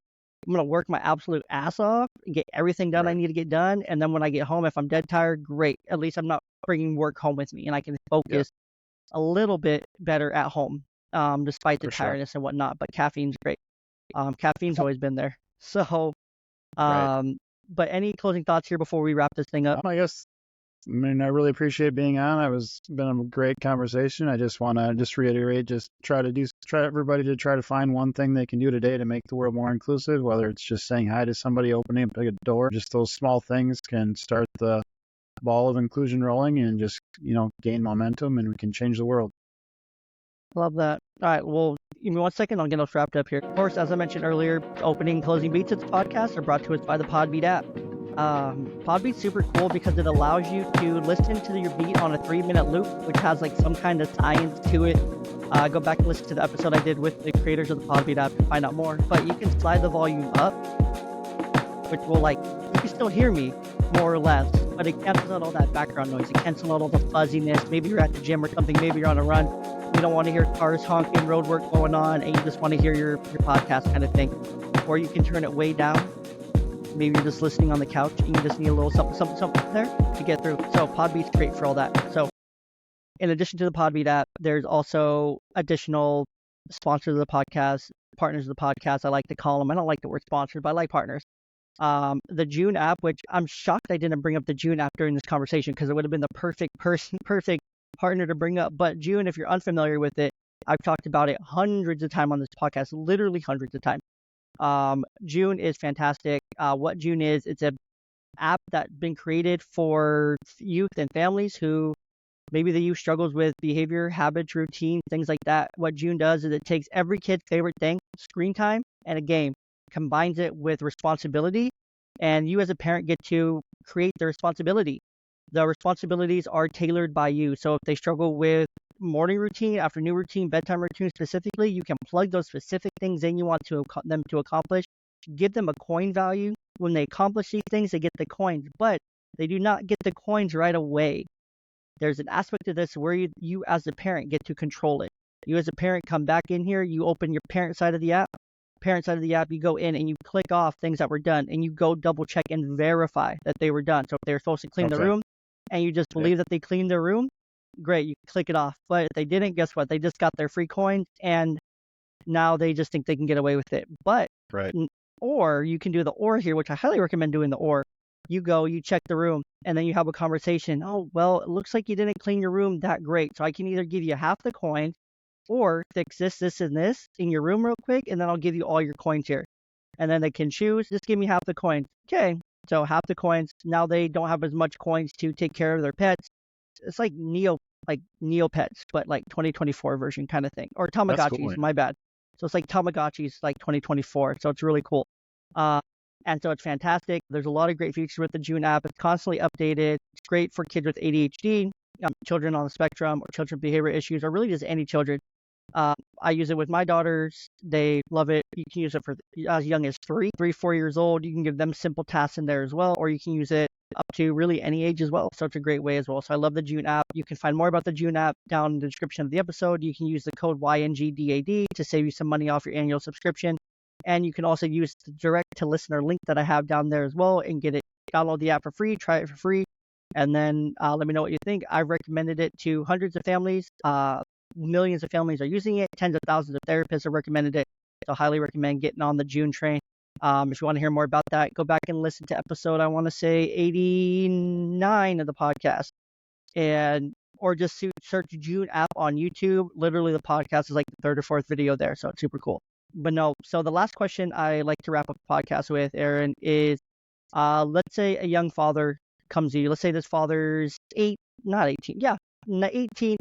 I'm going to work my absolute ass off and get everything done I need to get done. And then when I get home, if I'm dead tired, great. At least I'm not bringing work home with me and I can focus a little bit better at home, despite the tiredness and whatnot. But caffeine's great. Caffeine's always been there. So, but any closing thoughts here before we wrap this thing up? I I really appreciate being on. Been a great conversation. I just want to reiterate, try everybody to try to find one thing they can do today to make the world more inclusive, whether it's just saying hi to somebody, opening a door. Just those small things can start the ball of inclusion rolling and just, gain momentum, and we can change the world. Love that. All right, well, give me 1 second. I'll get us wrapped up here. Of course, as I mentioned earlier, opening and closing beats of the podcast are brought to us by the Podbeat app. Podbeat's super cool because it allows you to listen to your beat on a 3-minute loop, which has like some kind of science to it. Go back and listen to the episode I did with the creators of the Podbeat app to find out more. But you can slide the volume up, which will you can still hear me more or less, but it cancels out all that background noise. It cancels out all the fuzziness. Maybe you're at the gym or something. Maybe you're on a run. You don't want to hear cars honking, road work going on, and you just want to hear your podcast kind of thing. Or you can turn it way down. Maybe you're just listening on the couch and you just need a little something there to get through. So Podbeat's great for all that. So in addition to the Podbeat app, there's also additional sponsors of the podcast, partners of the podcast, I like to call them. I don't like the word sponsored, but I like partners. The June app, which I'm shocked I didn't bring up the June app during this conversation because it would have been the perfect partner to bring up. But June, if you're unfamiliar with it, I've talked about it hundreds of times on this podcast, literally hundreds of times. June is fantastic. What June is, it's an app that's been created for youth and families who maybe the youth struggles with behavior, habits, routine, things like that. What June does is it takes every kid's favorite thing, screen time and a game, combines it with responsibility, and you as a parent get to create the responsibility. The responsibilities are tailored by you. So if they struggle with morning routine, afternoon routine, bedtime routine specifically, you can plug those specific things in you want them to accomplish, give them a coin value. When they accomplish these things, they get the coins, but they do not get the coins right away. There's an aspect of this where you as a parent get to control it. You as a parent come back in here, you open your parent side of the app, you go in and you click off things that were done and you go double check and verify that they were done. So if they were supposed to clean the room and you just believe that they cleaned their room, great, you click it off. But if they didn't, guess what? They just got their free coins and now they just think they can get away with it. But or you can do the or here, which I highly recommend doing the or. You go, you check the room, and then you have a conversation. Oh, well, it looks like you didn't clean your room that great. So I can either give you half the coins or fix this, and this in your room real quick, and then I'll give you all your coins here. And then they can choose, just give me half the coins. Okay, so half the coins. Now they don't have as much coins to take care of their pets. It's like Neopets, but like 2024 version kind of thing. Or Tamagotchis, my bad. So it's like Tamagotchis, like 2024. So it's really cool. And so it's fantastic. There's a lot of great features with the June app. It's constantly updated. It's great for kids with ADHD, children on the spectrum, or children with behavior issues, or really just any children. I use it with my daughters. They love it. You can use it for as young as 4 years old. You can give them simple tasks in there as well, or you can use it up to really any age as well. So it's a great way as well. So I love the June app. You can find more about the June app down in the description of the episode. You can use the code YNGDAD to save you some money off your annual subscription. And you can also use the direct to listener link that I have down there as well and get it. Download the app for free, try it for free, and then let me know what you think. I've recommended it to hundreds of families. Millions of families are using it. Tens of thousands of therapists have recommended it. So highly recommend getting on the June train. If you want to hear more about that, go back and listen to episode, I want to say 89 of the podcast, or just search June app on YouTube. Literally, the podcast is like the third or fourth video there, so it's super cool. But no, so the last question I like to wrap up the podcast with, Aaron, is let's say a young father comes to you. Let's say this father's 18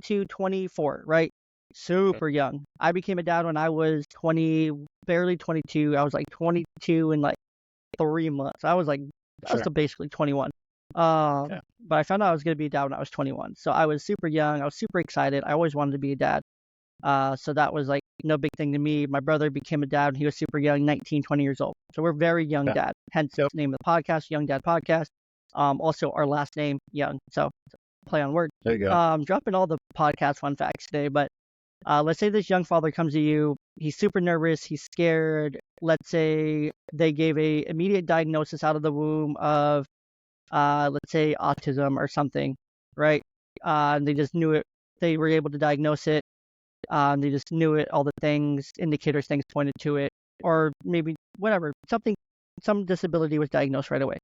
to 24, right? Super young. I became a dad when I was 20, barely 22. I was like 22 in like 3 months. I was still basically 21. But I found out I was going to be a dad when I was 21. So I was super young. I was super excited. I always wanted to be a dad. So that was like no big thing to me. My brother became a dad when he was super young, 19, 20 years old. So we're very young dad. Hence the name of the podcast, Young Dad Podcast. Also our last name, Young. So play on words. There you go. Dropping all the podcast fun facts today, but let's say this young father comes to you. He's super nervous. He's scared. Let's say they gave a immediate diagnosis out of the womb of, let's say, autism or something, right? They just knew it. They were able to diagnose it. They just knew it. All the things, indicators, things pointed to it, or maybe whatever, some disability was diagnosed right away.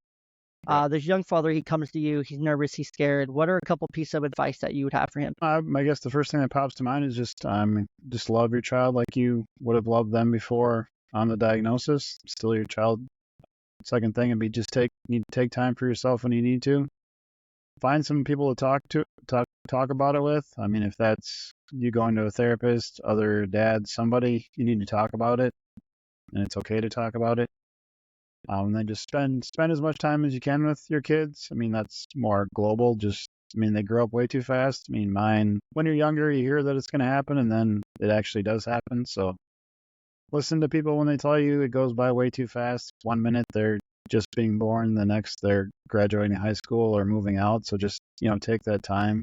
This young father, he comes to you. He's nervous. He's scared. What are a couple pieces of advice that you would have for him? I guess the first thing that pops to mind is just love your child like you would have loved them before on the diagnosis. Still your child. Second thing would be just need to take time for yourself when you need to. Find some people to talk about it with. I mean, if that's you going to a therapist, other dads, somebody, you need to talk about it, and it's okay to talk about it. And then just spend as much time as you can with your kids. I mean, that's more global. They grow up way too fast. I mean, mine, when you're younger, you hear that it's going to happen, and then it actually does happen. So listen to people when they tell you it goes by way too fast. 1 minute they're just being born, the next they're graduating high school or moving out. So just, take that time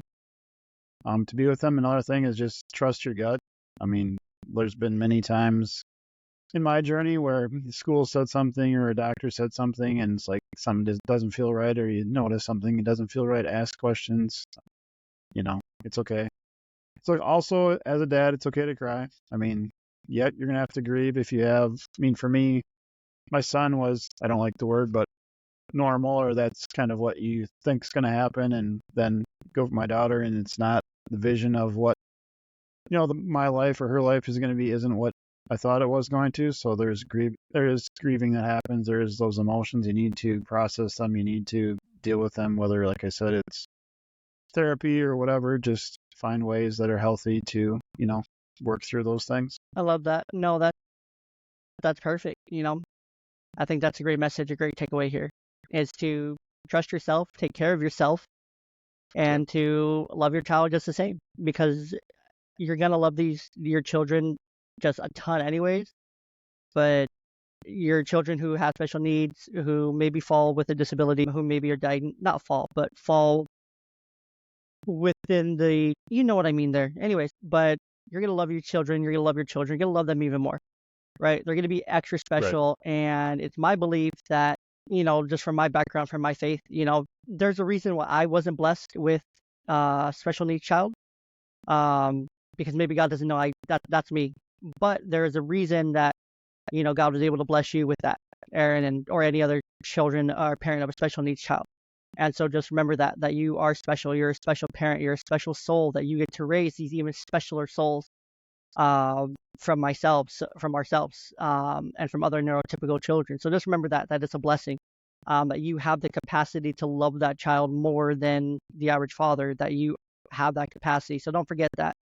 to be with them. Another thing is just trust your gut. I mean, there's been many times in my journey where school said something or a doctor said something and it's like something just doesn't feel right, or you notice something, it doesn't feel right, ask questions. It's okay. It's like also as a dad, it's okay to cry. I mean, yet you're going to have to grieve if you have, for me, my son was, I don't like the word, but normal, or that's kind of what you think's going to happen. And then go for my daughter and it's not the vision of what, my life or her life is going to be, isn't what I thought it was going to. So there is grieving that happens. There's those emotions. You need to process them. You need to deal with them, whether, like I said, it's therapy or whatever. Just find ways that are healthy to, work through those things. I love that. No, that's perfect. I think that's a great message, a great takeaway here, is to trust yourself, take care of yourself, and to love your child just the same, because you're going to love your children just a ton anyways, but your children who have special needs, who maybe fall with a disability, who maybe are fall within the, you know what I mean there. Anyways, but you're going to love your children, you're going to love them even more, right? They're going to be extra special. Right. And it's my belief that, just from my background, from my faith, there's a reason why I wasn't blessed with special needs child, because maybe God doesn't know that's me. But there is a reason that, God was able to bless you with that, Aaron, or any other children or parent of a special needs child. And so just remember that you are special. You're a special parent. You're a special soul, that you get to raise these even specialer souls from ourselves, and from other neurotypical children. So just remember that it's a blessing, that you have the capacity to love that child more than the average father, that you have that capacity. So don't forget that.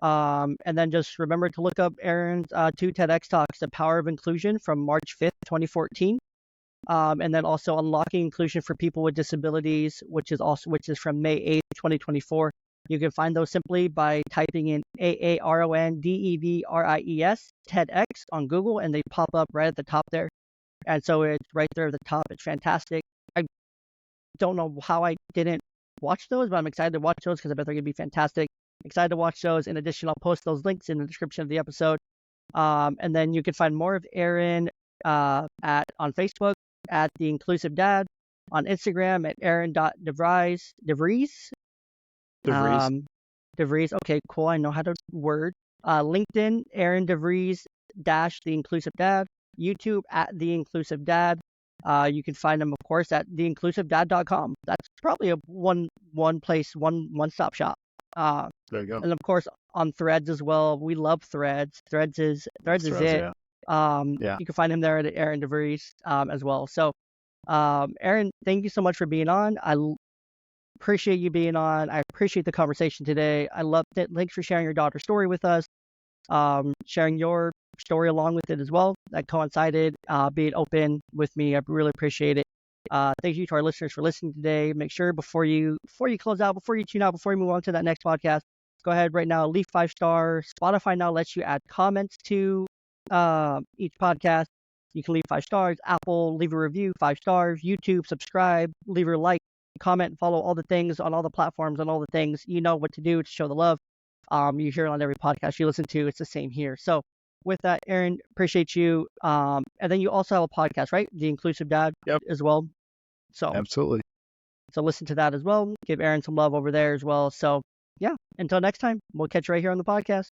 And then just remember to look up Aaron's 2 TEDx talks, The Power of Inclusion, from March 5th, 2014. And then also Unlocking Inclusion for People with Disabilities, which is from May 8th, 2024. You can find those simply by typing in AARONDEVRIES TEDx on Google, and they pop up right at the top there. And so it's right there at the top. It's fantastic. I don't know how I didn't watch those, but I'm excited to watch those because I bet they're going to be fantastic. Excited to watch those. In addition, I'll post those links in the description of the episode. And then you can find more of Aaron on Facebook at The Inclusive Dad, on Instagram at aaron.devries. DeVries. Okay, cool. I know how to word. LinkedIn, Aaron DeVries dash The Inclusive Dad. YouTube at The Inclusive Dad. You can find them, of course, at theinclusivedad.com. That's probably a one-stop shop. There you go. And of course on Threads as well. We love Threads. Threads is it. Yeah. You can find him there at Aaron DeVries as well. So Aaron, thank you so much for being on. I appreciate you being on. I appreciate the conversation today. I loved it. Thanks for sharing your daughter's story with us. Sharing your story along with it as well. That coincided, being open with me. I really appreciate it. Thank you to our listeners for listening today. Make sure before you close out, before you tune out, before you move on to that next podcast, go ahead right now, leave 5 stars. Spotify now lets you add comments to each podcast. You can leave 5 stars. Apple, leave a review, 5 stars. YouTube, subscribe, leave a like, comment, follow all the things on all the platforms, on all the things. You know what to do to show the love. You hear it on every podcast you listen to. It's the same here. So with that, Aaron, appreciate you. And then you also have a podcast, right? The Inclusive Dad as well. So Absolutely. So listen to that as well. Give Aaron some love over there as well. So yeah, until next time, we'll catch you right here on the podcast.